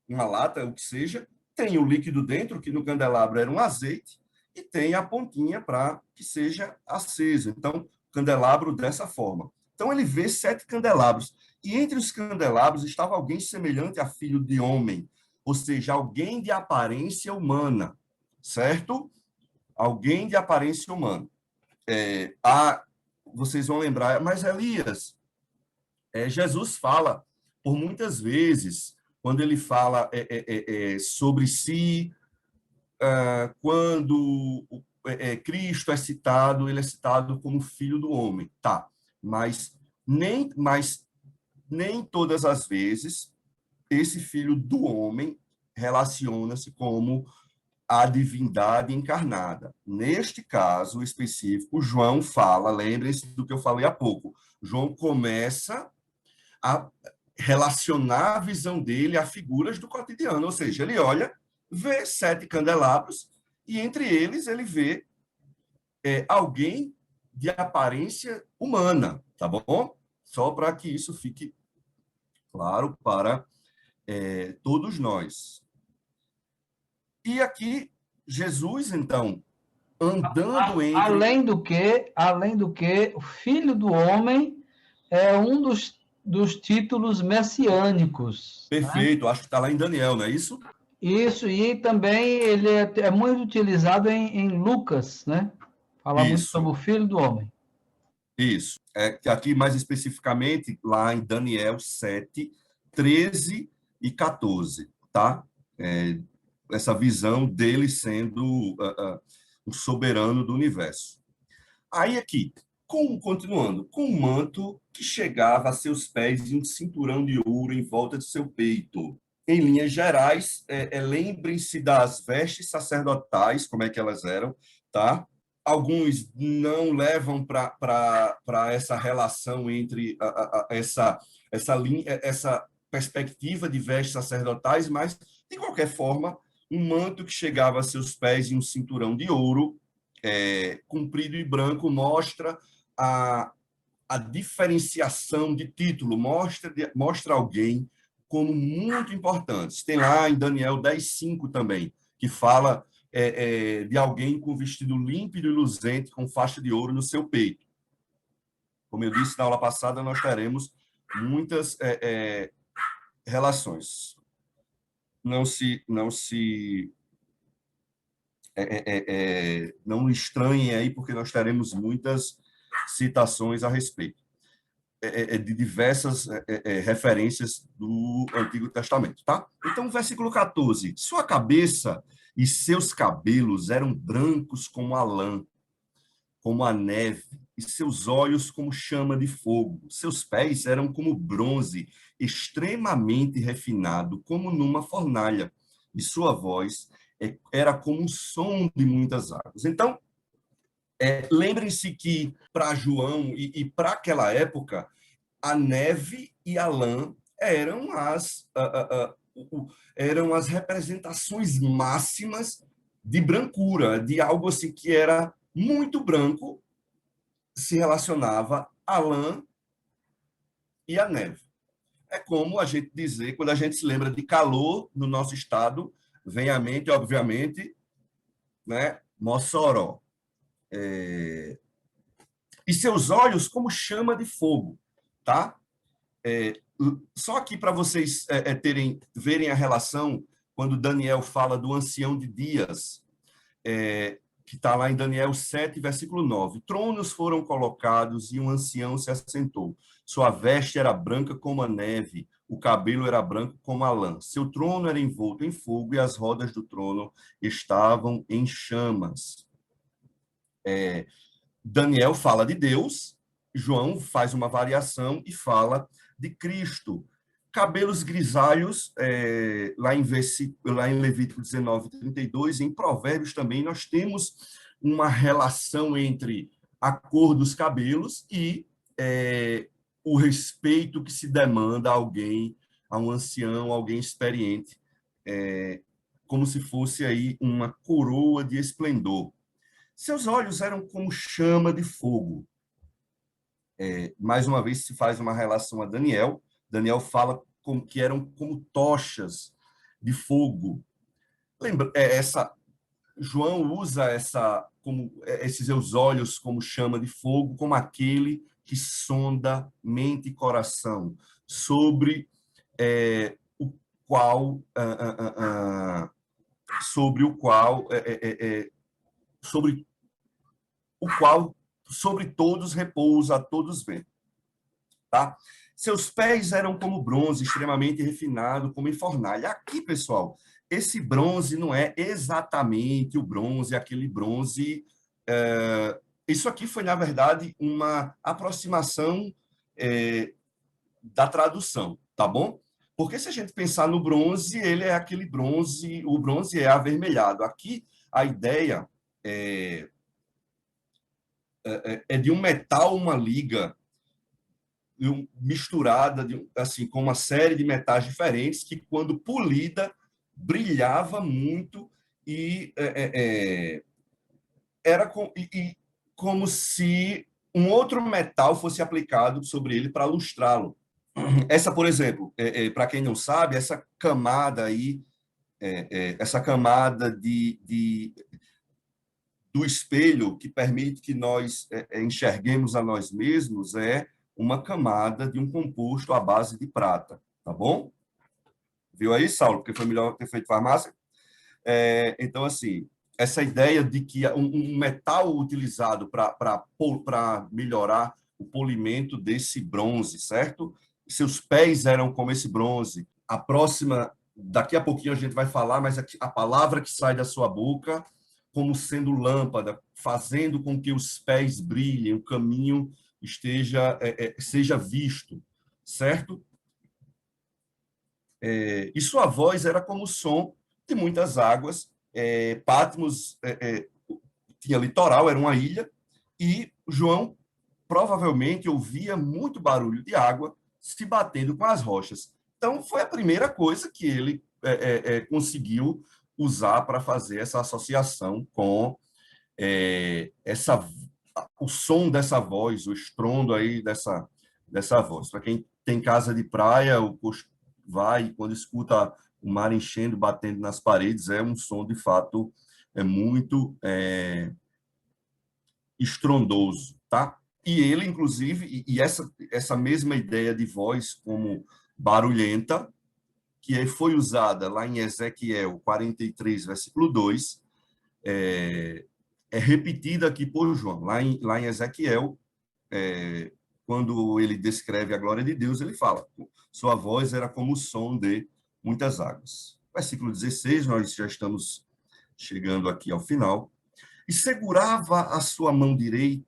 Speaker 1: uma lata, o que seja, tem o líquido dentro, que no candelabro era um azeite, e tem a pontinha para que seja aceso. Então, candelabro dessa forma. Então, ele vê 7 candelabros, e entre os candelabros estava alguém semelhante a filho de homem, ou seja, alguém de aparência humana, certo? Alguém de aparência humana. vocês vão lembrar, mas Elias, Jesus fala por muitas vezes, quando ele fala sobre si, quando Cristo é citado, ele é citado como filho do homem, tá? Mas nem todas as vezes esse filho do homem relaciona-se como a divindade encarnada. Neste caso específico, João fala, lembrem-se do que eu falei há pouco, João começa a relacionar a visão dele a figuras do cotidiano, ou seja, ele olha, vê 7 candelabros e entre eles ele vê alguém de aparência humana, tá bom? Só para que isso fique claro para todos nós. E aqui, Jesus, então, andando entre...
Speaker 2: Além do que, o Filho do Homem é um dos títulos messiânicos.
Speaker 1: Perfeito,
Speaker 2: né?
Speaker 1: acho que está lá em Daniel, não é isso?
Speaker 2: Isso, e também ele é muito utilizado em Lucas, né? Fala muito sobre
Speaker 1: Isso,
Speaker 2: o Filho do Homem.
Speaker 1: isso. Aqui, mais especificamente, lá em Daniel 7, 13 e 14, tá? Essa visão dele sendo o soberano do universo. Aí aqui, continuando, com um manto que chegava a seus pés e um cinturão de ouro em volta de seu peito. Em linhas gerais, lembrem-se das vestes sacerdotais, como é que elas eram, tá? Alguns não levam para essa relação entre essa perspectiva de vestes sacerdotais, mas, de qualquer forma, um manto que chegava a seus pés e um cinturão de ouro, comprido e branco, mostra a diferenciação de título, mostra alguém como muito importante. Tem lá em Daniel 10:5 também, que fala de alguém com vestido límpido e luzente, com faixa de ouro no seu peito. Como eu disse na aula passada, nós teremos muitas relações. Não estranhem aí, porque nós teremos muitas citações a respeito de diversas referências do Antigo Testamento, tá? Então, versículo 14. Sua cabeça e seus cabelos eram brancos como a lã, como a neve, e seus olhos como chama de fogo. Seus pés eram como bronze, extremamente refinado, como numa fornalha, e sua voz era como um som de muitas águas. Então, lembrem-se que para João e para aquela época, a neve e a lã eram as representações máximas de brancura, de algo assim que era muito branco, se relacionava à lã e à neve. É como a gente dizer, quando a gente se lembra de calor no nosso estado, vem à mente, obviamente, né, Mossoró. E seus olhos como chama de fogo, tá? Só aqui para vocês verem a relação, quando Daniel fala do ancião de dias, que está lá em Daniel 7, versículo 9. Tronos foram colocados e um ancião se assentou. Sua veste era branca como a neve, o cabelo era branco como a lã. Seu trono era envolto em fogo e as rodas do trono estavam em chamas. Daniel fala de Deus, João faz uma variação e fala de Cristo. Cabelos grisalhos, lá em Levítico 19, 32, em Provérbios também, nós temos uma relação entre a cor dos cabelos e o respeito que se demanda a alguém, a um ancião, alguém experiente, como se fosse aí uma coroa de esplendor. Seus olhos eram como chama de fogo. Mais uma vez se faz uma relação a Daniel. Daniel fala que eram como tochas de fogo. Lembra, João usa esses seus olhos como chama de fogo, como aquele que sonda mente e coração, sobre o qual sobre todos repousa, a todos vê. Tá? Seus pés eram como bronze, extremamente refinado, como em fornalha. Aqui, pessoal, esse bronze não é exatamente o bronze, aquele bronze... isso aqui foi, na verdade, uma aproximação da tradução, tá bom? Porque se a gente pensar no bronze, ele é aquele bronze, o bronze é avermelhado. Aqui, a ideia é de um metal, uma liga misturada assim, com uma série de metais diferentes que, quando polida, brilhava muito e era como se um outro metal fosse aplicado sobre ele para lustrá-lo. Essa, por exemplo, para quem não sabe, essa camada aí, essa camada do espelho que permite que nós enxerguemos a nós mesmos é uma camada de um composto à base de prata, tá bom? Viu aí, Saulo? Porque foi melhor ter feito farmácia? Então, assim, essa ideia de que um metal utilizado para melhorar o polimento desse bronze, certo? Seus pés eram como esse bronze. A próxima, daqui a pouquinho a gente vai falar, mas a palavra que sai da sua boca como sendo lâmpada, fazendo com que os pés brilhem, o caminho seja visto, certo? E sua voz era como o som de muitas águas. Patmos tinha litoral, era uma ilha, e João provavelmente ouvia muito barulho de água se batendo com as rochas. Então, foi a primeira coisa que ele conseguiu usar para fazer essa associação com o som dessa voz, o estrondo aí dessa voz. Para quem tem casa de praia, vai e quando escuta o mar enchendo, batendo nas paredes, é um som, de fato, muito estrondoso, tá? E ele, inclusive, e essa mesma ideia de voz como barulhenta, que foi usada lá em Ezequiel 43, versículo 2, é repetida aqui por João. Lá em Ezequiel, quando ele descreve a glória de Deus, ele fala: sua voz era como o som de muitas águas. Versículo 16, nós já estamos chegando aqui ao final. E segurava a sua mão direita,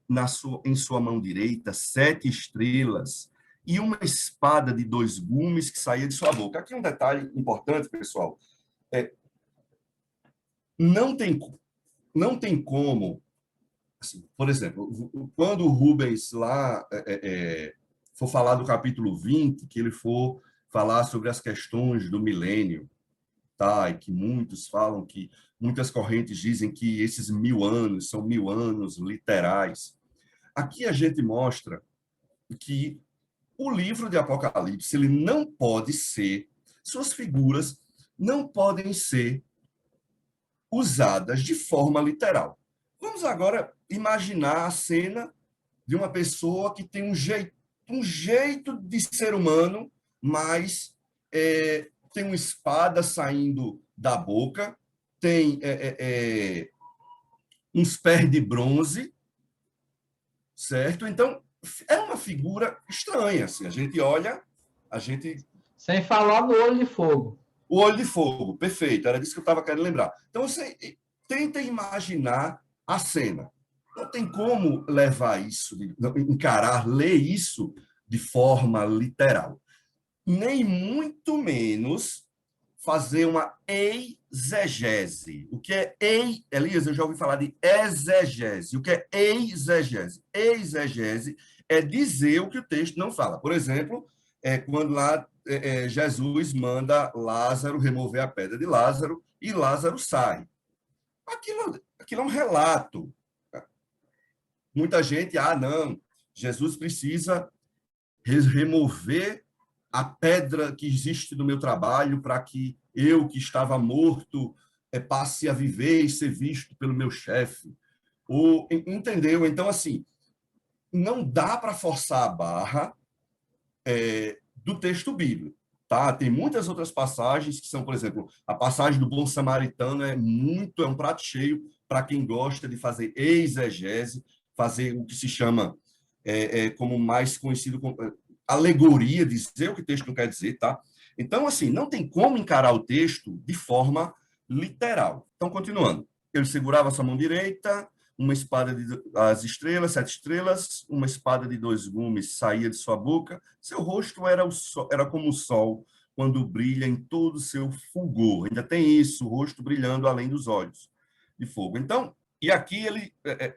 Speaker 1: em sua mão direita 7 estrelas e uma espada de 2 gumes que saía de sua boca. Aqui um detalhe importante, pessoal. Não tem como, assim, por exemplo, quando o Rubens lá for falar do capítulo 20, que ele for falar sobre as questões do milênio, tá? E que muitos falam que muitas correntes dizem que esses 1000 anos são 1000 anos literais. Aqui a gente mostra que o livro de Apocalipse, ele não pode ser, suas figuras não podem ser usadas de forma literal. Vamos agora imaginar a cena de uma pessoa que tem um jeito de ser humano, mas tem uma espada saindo da boca, tem uns pés de bronze, certo? Então, é uma figura estranha. Assim, a gente olha,
Speaker 2: Sem falar no olho de fogo.
Speaker 1: O olho de fogo, perfeito. Era disso que eu estava querendo lembrar. Então, você tenta imaginar a cena. Não tem como levar isso, ler isso de forma literal. Nem muito menos fazer uma exegese. O que é Elias, eu já ouvi falar de exegese. O que é exegese? Exegese é dizer o que o texto não fala. Por exemplo, quando lá Jesus manda Lázaro remover a pedra de Lázaro e Lázaro sai. Aquilo é um relato. Muita gente, não, Jesus precisa remover a pedra que existe no meu trabalho para que eu, que estava morto, passe a viver e ser visto pelo meu chefe. Entendeu? Então, assim, não dá para forçar a barra do texto bíblico. Tá? Tem muitas outras passagens que são, por exemplo, a passagem do bom samaritano é um prato cheio para quem gosta de fazer exegese, fazer o que se chama, como mais conhecido como alegoria, dizer o que o texto não quer dizer, tá? Então, assim, não tem como encarar o texto de forma literal. Então, continuando. Ele segurava sua mão direita, uma espada de as estrelas, 7 estrelas, uma espada de 2 gumes saía de sua boca. Seu rosto era como o sol quando brilha em todo o seu fulgor. Ainda tem isso, o rosto brilhando além dos olhos de fogo. Então, e aqui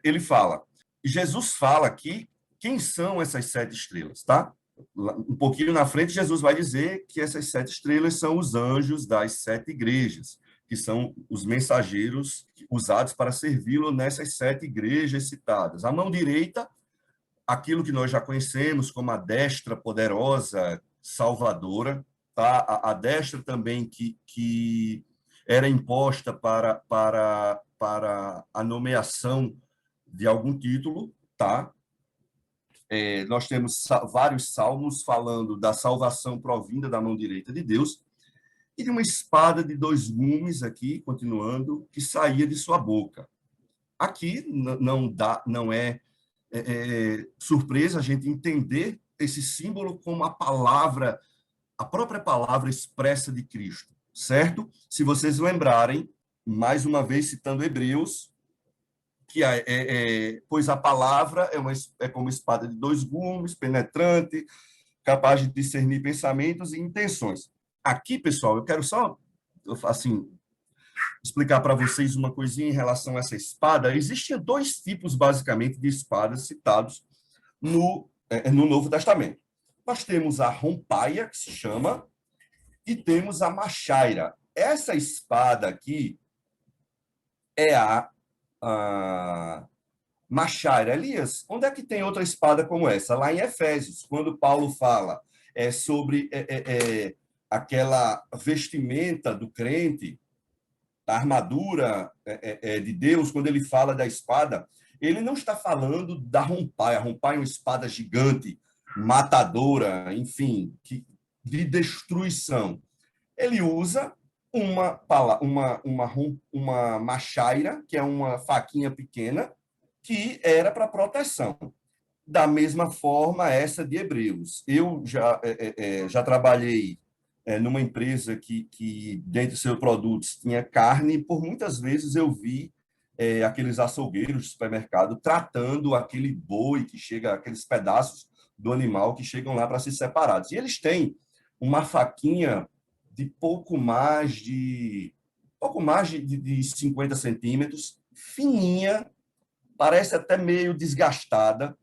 Speaker 1: ele fala, Jesus fala aqui quem são essas 7 estrelas, tá? Um pouquinho na frente, Jesus vai dizer que essas 7 estrelas são os anjos das 7 igrejas, que são os mensageiros usados para servi-lo nessas 7 igrejas citadas. A mão direita, aquilo que nós já conhecemos como a destra poderosa, salvadora, tá? A destra também que era imposta para a nomeação de algum título, tá? Nós temos vários salmos falando da salvação provinda da mão direita de Deus e de uma espada de 2 gumes aqui, continuando, que saía de sua boca. Aqui não é surpresa a gente entender esse símbolo como a própria palavra expressa de Cristo, certo? Se vocês lembrarem, mais uma vez citando Hebreus, que pois a palavra é como espada de 2 gumes, penetrante, capaz de discernir pensamentos e intenções. Aqui, pessoal, eu quero só, assim, explicar para vocês uma coisinha em relação a essa espada. Existem 2 tipos, basicamente, de espadas citados no Novo Testamento. Nós temos a rompaia, que se chama, e temos a machaira. Essa espada aqui é a machaira. Elias, onde é que tem outra espada como essa? Lá em Efésios, quando Paulo fala sobre aquela vestimenta do crente, a armadura de Deus, quando ele fala da espada, ele não está falando da rompaia. A rompaia é uma espada gigante, matadora, enfim, de destruição. Ele usa uma machaira, que é uma faquinha pequena, que era para proteção. Da mesma forma, essa de Hebreus. Eu já trabalhei numa empresa que dentro dos seus produtos tinha carne, e por muitas vezes eu vi aqueles açougueiros de supermercado tratando aquele boi que chega, aqueles pedaços do animal que chegam lá para ser separados. E eles têm uma faquinha de pouco mais de 50 centímetros, fininha, parece até meio desgastada,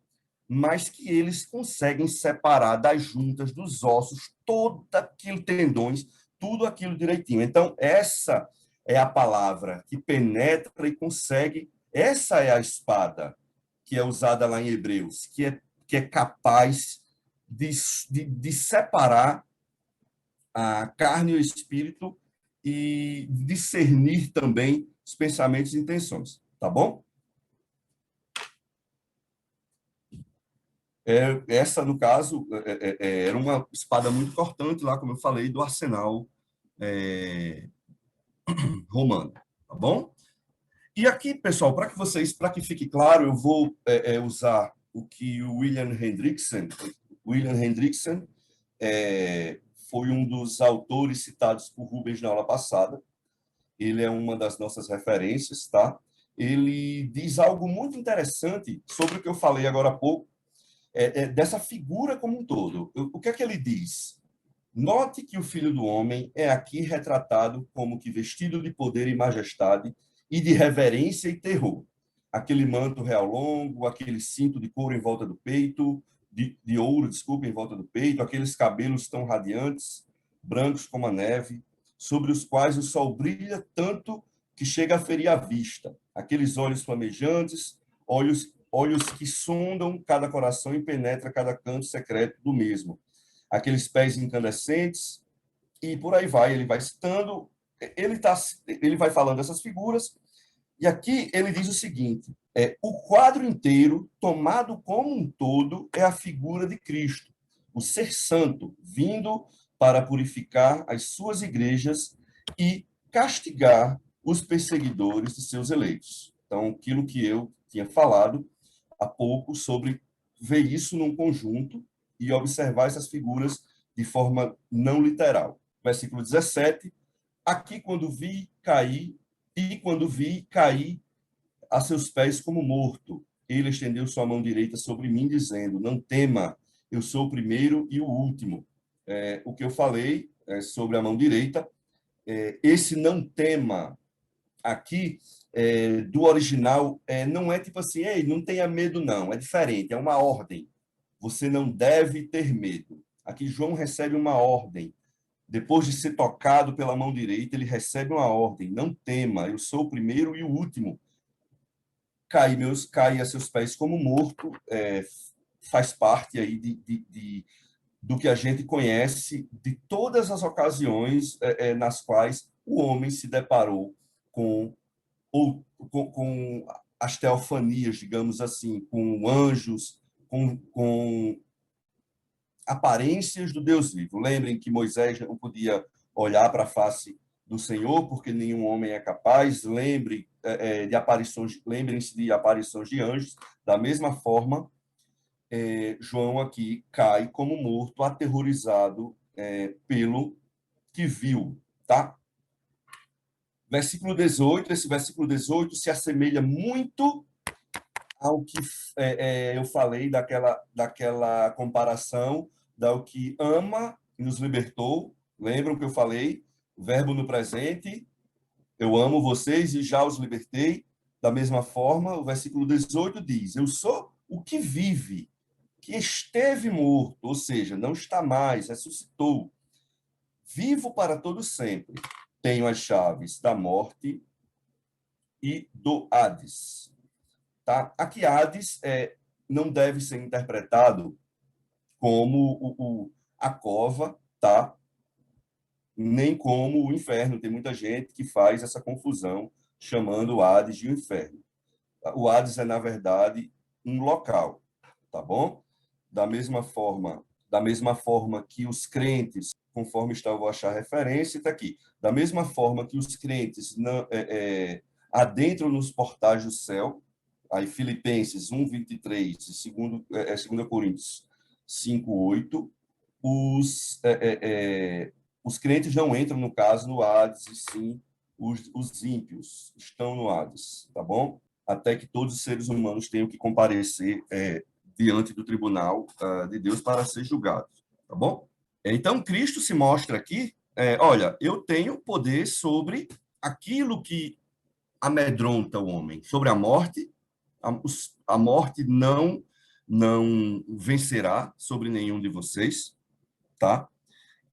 Speaker 1: mas que eles conseguem separar das juntas, dos ossos, todo aquilo, tendões, tudo aquilo direitinho. Então, essa é a palavra que penetra e consegue. Essa é a espada que é usada lá em Hebreus, que é capaz de separar a carne e o espírito e discernir também os pensamentos e intenções. Tá bom? Essa, no caso, era uma espada muito cortante lá, como eu falei, do arsenal romano, tá bom? E aqui, pessoal, para que fique claro, eu vou usar o que o William Hendrickson foi um dos autores citados por Rubens na aula passada. Ele é uma das nossas referências, tá? Ele diz algo muito interessante sobre o que eu falei agora há pouco, dessa figura como um todo. O que é que ele diz? Note que o Filho do Homem é aqui retratado como que vestido de poder e majestade e de reverência e terror. Aquele manto real longo, aquele cinto de couro em volta do peito, de ouro, desculpa, em volta do peito, aqueles cabelos tão radiantes, brancos como a neve, sobre os quais o sol brilha tanto que chega a ferir a vista. Aqueles olhos flamejantes, olhos que sondam cada coração e penetram cada canto secreto do mesmo. Aqueles pés incandescentes, e por aí vai. Ele vai citando, ele vai falando dessas figuras, e aqui ele diz o seguinte: o quadro inteiro, tomado como um todo, é a figura de Cristo, o ser santo, vindo para purificar as suas igrejas e castigar os perseguidores de seus eleitos. Então, aquilo que eu tinha falado, há pouco sobre ver isso num conjunto e observar essas figuras de forma não literal. Versículo 17, aqui quando vi, caí, e quando vi, caí a seus pés como morto. Ele estendeu sua mão direita sobre mim, dizendo, não tema, eu sou o primeiro e o último. O que eu falei sobre a mão direita, esse não tema aqui, do original, não é tipo assim, ei, não tenha medo não, é diferente, é uma ordem. Você não deve ter medo. Aqui João recebe uma ordem. Depois de ser tocado pela mão direita, ele recebe uma ordem. Não tema, eu sou o primeiro e o último. Cai a seus pés como morto, faz parte aí do que a gente conhece de todas as ocasiões nas quais o homem se deparou com, com as teofanias, digamos assim, com anjos, com aparências do Deus vivo. Lembrem que Moisés não podia olhar para a face do Senhor, porque nenhum homem é capaz. Lembrem-se de aparições de anjos. Da mesma forma, João aqui cai como morto, aterrorizado pelo que viu, tá? Versículo 18, esse versículo 18 se assemelha muito ao que eu falei daquela comparação do que ama e nos libertou. Lembram que eu falei? Verbo no presente, eu amo vocês e já os libertei. Da mesma forma, o versículo 18 diz, eu sou o que vive, que esteve morto, ou seja, não está mais, ressuscitou. Vivo para todo sempre. Tenho as chaves da morte e do Hades. Tá? Aqui, Hades não deve ser interpretado como a cova, tá? Nem como o inferno. Tem muita gente que faz essa confusão, chamando o Hades de inferno. O Hades é, na verdade, um local, tá bom? Da mesma forma que os crentes, conforme eu vou achar referência, está aqui, da mesma forma que os crentes adentram nos portais do céu, aí Filipenses 1:23 e 2 Coríntios 5:8, os crentes não entram, no caso, no Hades, e sim os ímpios estão no Hades, tá bom? Até que todos os seres humanos tenham que comparecer diante do tribunal de Deus para ser julgado, tá bom? Então, Cristo se mostra aqui, olha, eu tenho poder sobre aquilo que amedronta o homem, sobre a morte. A morte não vencerá sobre nenhum de vocês, tá?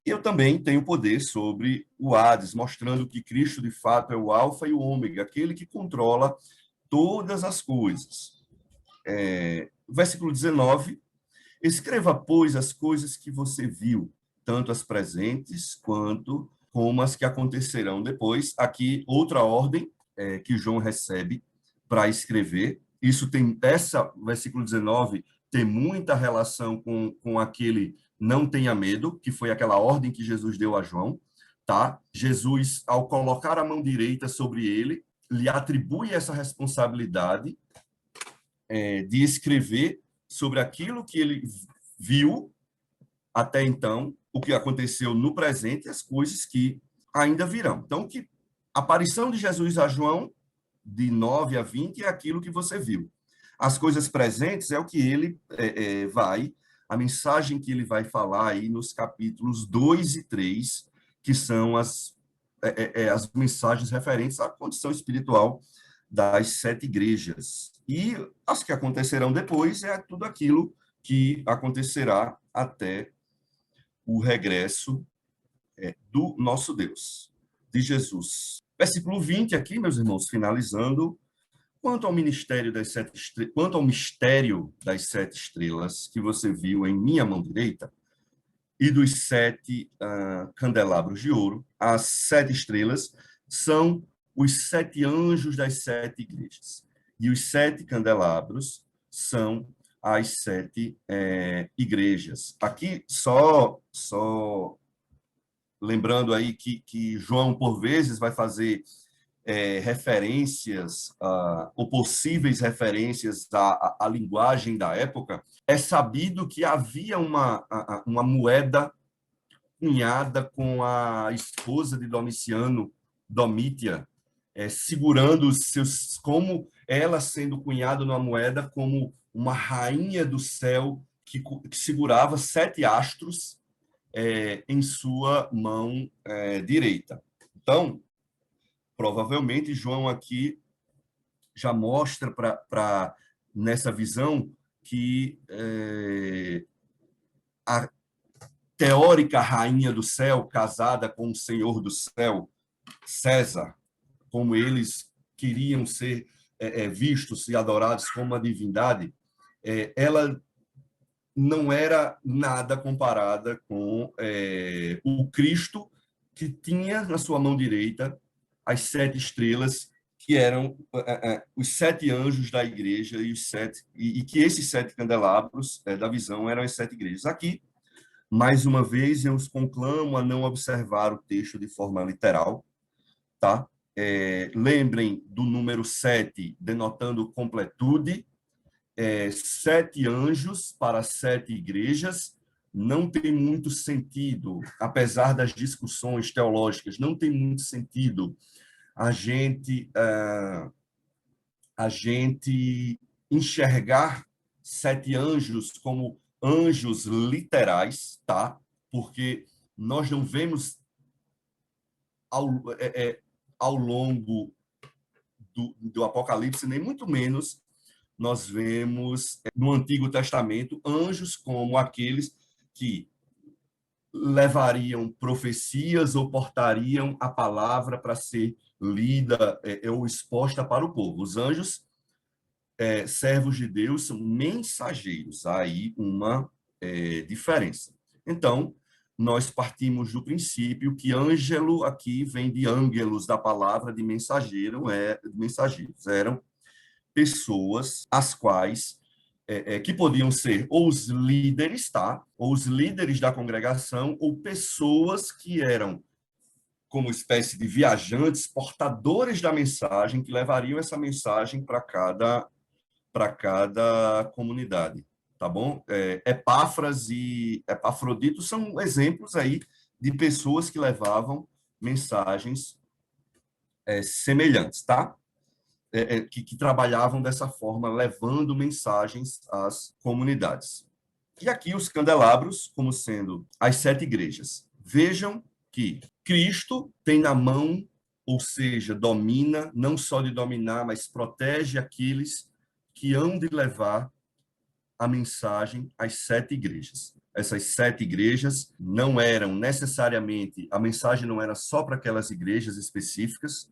Speaker 1: E eu também tenho poder sobre o Hades, mostrando que Cristo, de fato, é o alfa e o ômega, aquele que controla todas as coisas. Versículo 19, escreva, pois, as coisas que você viu, tanto as presentes quanto como as que acontecerão depois. Aqui, outra ordem que João recebe para escrever. Versículo 19 tem muita relação com aquele não tenha medo, que foi aquela ordem que Jesus deu a João, tá? Jesus, ao colocar a mão direita sobre ele, lhe atribui essa responsabilidade de escrever sobre aquilo que ele viu até então, o que aconteceu no presente e as coisas que ainda virão. Então, a aparição de Jesus a João, de 9 a 20, é aquilo que você viu. As coisas presentes é o que ele a mensagem que ele vai falar aí nos capítulos 2 e 3, que são as mensagens referentes à condição espiritual das 7 igrejas. E as que acontecerão depois é tudo aquilo que acontecerá até o regresso do nosso Deus, de Jesus. Versículo 20 aqui, meus irmãos, finalizando. Quanto ao mistério das 7 estrelas que você viu em minha mão direita e dos 7 candelabros de ouro, as 7 estrelas são os 7 anjos das 7 igrejas. E os 7 candelabros são as 7 igrejas. Aqui, só lembrando aí que João, por vezes, vai fazer referências, ou possíveis referências à linguagem da época, é sabido que havia uma moeda cunhada com a esposa de Domiciano, Domítia, segurando os seus, como ela sendo cunhada numa moeda, como uma rainha do céu que segurava 7 astros em sua mão direita. Então, provavelmente, João aqui já mostra nessa visão que a teórica rainha do céu, casada com o Senhor do céu, César, como eles queriam ser vistos e adorados como uma divindade, ela não era nada comparada com o Cristo, que tinha na sua mão direita as 7 estrelas, que eram os 7 anjos da igreja, e que esses 7 candelabros da visão eram as 7 igrejas. Aqui, mais uma vez, eu os conclamo a não observar o texto de forma literal, tá? Lembrem do número 7, denotando completude, 7 anjos para 7 igrejas. Não tem muito sentido, apesar das discussões teológicas, não tem muito sentido a gente enxergar 7 anjos como anjos literais, tá? Porque nós não vemos ao longo do Apocalipse, nem muito menos nós vemos no Antigo Testamento anjos como aqueles que levariam profecias ou portariam a palavra para ser lida ou exposta para o povo. Os anjos, servos de Deus, são mensageiros. Há aí uma diferença. Então, nós partimos do princípio que ângelo aqui vem de ângelos, da palavra de mensageiro, mensageiros. Eram pessoas as quais que podiam ser ou os líderes, tá? Ou os líderes da congregação, ou pessoas que eram como espécie de viajantes, portadores da mensagem, que levariam essa mensagem para cada comunidade, tá bom? Epáfras e Epafrodito são exemplos aí de pessoas que levavam mensagens semelhantes, tá? Que trabalhavam dessa forma, levando mensagens às comunidades. E aqui os candelabros, como sendo as 7 igrejas. Vejam que Cristo tem na mão, ou seja, domina, não só de dominar, mas protege aqueles que hão de levar a mensagem às 7 igrejas. Essas 7 igrejas não eram necessariamente, a mensagem não era só para aquelas igrejas específicas.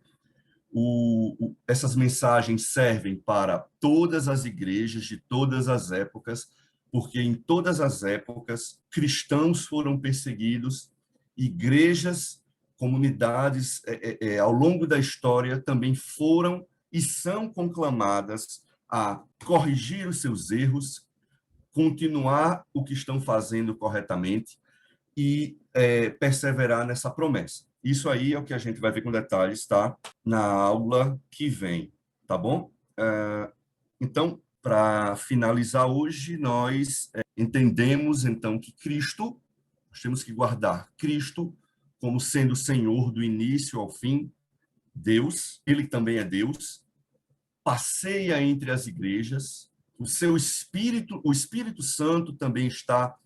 Speaker 1: Essas mensagens servem para todas as igrejas de todas as épocas, porque em todas as épocas cristãos foram perseguidos, igrejas, comunidades ao longo da história também foram e são conclamadas a corrigir os seus erros, continuar o que estão fazendo corretamente e perseverar nessa promessa. Isso aí é o que a gente vai ver com detalhes, tá? Na aula que vem, tá bom? Então, para finalizar hoje, nós entendemos, então, que Cristo, nós temos que guardar Cristo como sendo o Senhor do início ao fim, Deus, Ele também é Deus, passeia entre as igrejas, o Espírito Santo também está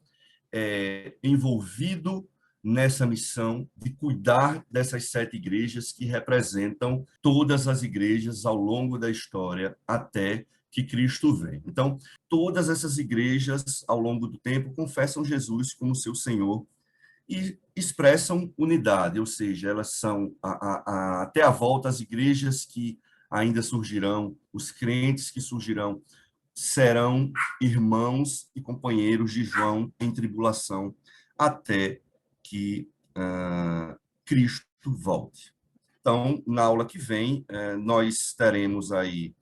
Speaker 1: envolvido nessa missão de cuidar dessas 7 igrejas que representam todas as igrejas ao longo da história até que Cristo vem. Então, todas essas igrejas, ao longo do tempo, confessam Jesus como seu Senhor e expressam unidade, ou seja, elas são, até a volta, as igrejas que ainda surgirão, os crentes que surgirão, serão irmãos e companheiros de João em tribulação até que Cristo volte. Então, na aula que vem, nós teremos aí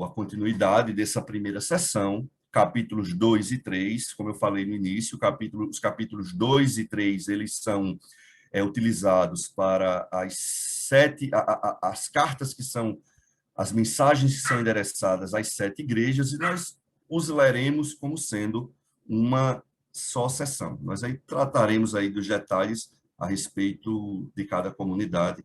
Speaker 1: a continuidade dessa primeira sessão, capítulos 2 e 3, como eu falei no início, os capítulos 2 e 3, eles são utilizados para as cartas que são, as mensagens que são endereçadas às 7 igrejas, e nós os leremos como sendo uma só sessão. Nós aí trataremos aí dos detalhes a respeito de cada comunidade,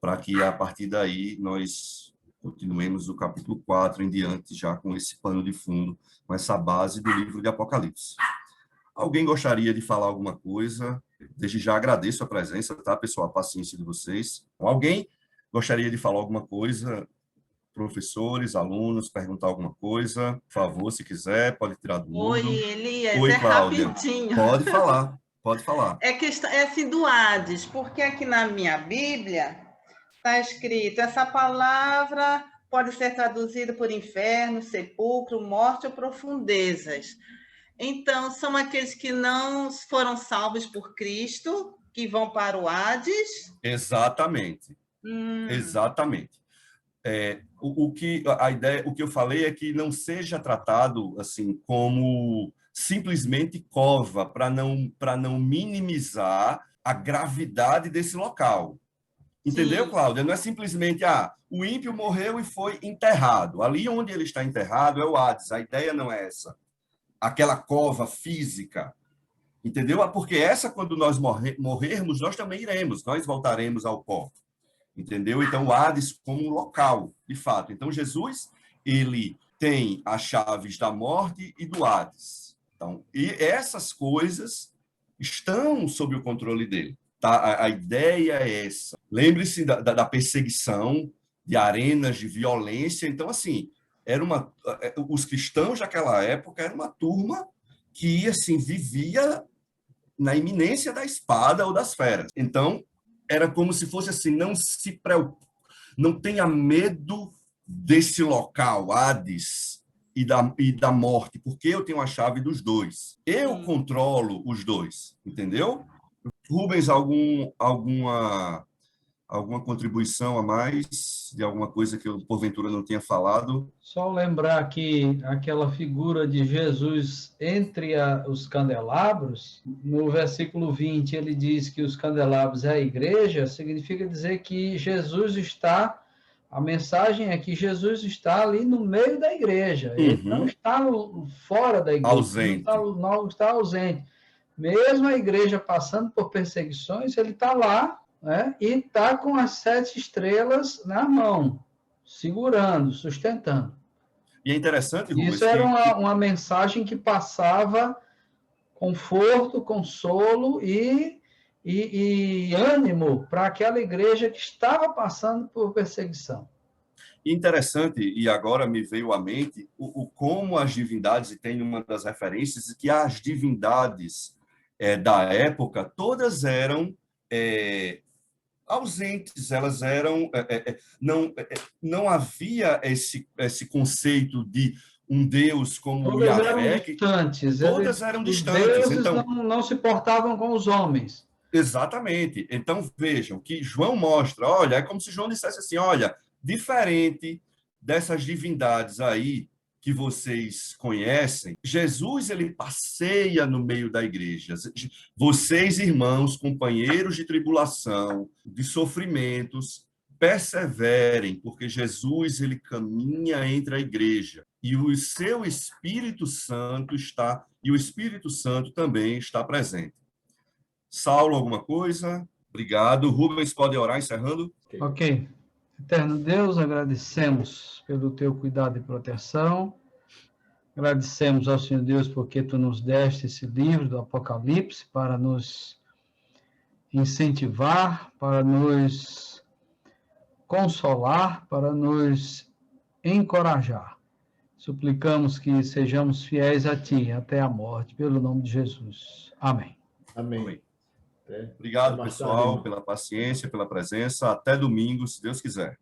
Speaker 1: para que, a partir daí, nós continuemos do capítulo 4 em diante, já com esse pano de fundo, com essa base do livro de Apocalipse. Alguém gostaria de falar alguma coisa? Desde já agradeço a presença, tá, pessoal? A paciência de vocês. Alguém gostaria de falar alguma coisa? Professores, alunos, perguntar alguma coisa? Por favor, se quiser, pode tirar do mudo.
Speaker 3: Oi, Elias,
Speaker 1: Oi, Cláudia.
Speaker 3: rapidinho.
Speaker 1: Pode falar, pode falar.
Speaker 3: É assim do Hades, porque aqui na minha Bíblia está escrito, essa palavra pode ser traduzida por inferno, sepulcro, morte ou profundezas. Então, são aqueles que não foram salvos por Cristo, que vão para o Hades?
Speaker 1: Exatamente. Exatamente. O que eu falei é que não seja tratado assim como simplesmente cova, para não minimizar a gravidade desse local. Entendeu,
Speaker 3: Sim.
Speaker 1: Cláudia? Não é simplesmente, o ímpio morreu e foi enterrado. Ali onde ele está enterrado é o Hades. A ideia não é essa. Aquela cova física. Entendeu? Porque quando nós morrermos, nós também iremos. Nós voltaremos ao pó. Entendeu? Então, o Hades como um local, de fato. Então, Jesus, ele tem as chaves da morte e do Hades. Então, e essas coisas estão sob o controle dele. Tá? A ideia é essa. Lembre-se da perseguição, de arenas de violência. Então, assim, os cristãos daquela época eram uma turma que assim, vivia na iminência da espada ou das feras. Então, era como se fosse assim, não se preocupe, não tenha medo desse local, Hades, e da morte, porque eu tenho a chave dos dois. Eu controlo os dois, entendeu? Rubens, alguma contribuição a mais de alguma coisa que eu, porventura, não tenha falado?
Speaker 2: Só lembrar que aquela figura de Jesus entre os candelabros, no versículo 20, ele diz que os candelabros é a igreja, significa dizer que Jesus está, a mensagem é que Jesus está ali no meio da igreja, ele não está fora da igreja,
Speaker 1: ausente.
Speaker 2: Não está ausente. Mesmo a igreja passando por perseguições, ele está lá, né? E está com as 7 estrelas na mão, segurando, sustentando.
Speaker 1: E é interessante, Rubens,
Speaker 2: isso era uma mensagem que passava conforto, consolo e ânimo para aquela igreja que estava passando por perseguição.
Speaker 1: Interessante, e agora me veio à mente, como as divindades, e tem uma das referências, que as divindades da época, todas eram ausentes, elas eram... não havia esse conceito de um Deus como
Speaker 2: todas
Speaker 1: Yahvé.
Speaker 2: Eram distantes.
Speaker 1: Todas eram distantes.
Speaker 2: Os deuses então, não se portavam com os homens.
Speaker 1: Exatamente. Então, vejam que João mostra, olha, é como se João dissesse assim, olha, diferente dessas divindades aí que vocês conhecem, Jesus, ele passeia no meio da igreja. Vocês, irmãos, companheiros de tribulação, de sofrimentos, perseverem, porque Jesus, ele caminha entre a igreja. E o seu Espírito Santo está, e o Espírito Santo também está presente. Saulo, alguma coisa? Obrigado. Rubens, pode orar, encerrando?
Speaker 2: Ok. Eterno Deus, agradecemos pelo teu cuidado e proteção. Agradecemos ao Senhor Deus porque tu nos deste esse livro do Apocalipse para nos incentivar, para nos consolar, para nos encorajar. Suplicamos que sejamos fiéis a ti até a morte, pelo nome de Jesus. Amém.
Speaker 4: Amém.
Speaker 1: Obrigado, pessoal, pela paciência, pela presença. Até domingo, se Deus quiser.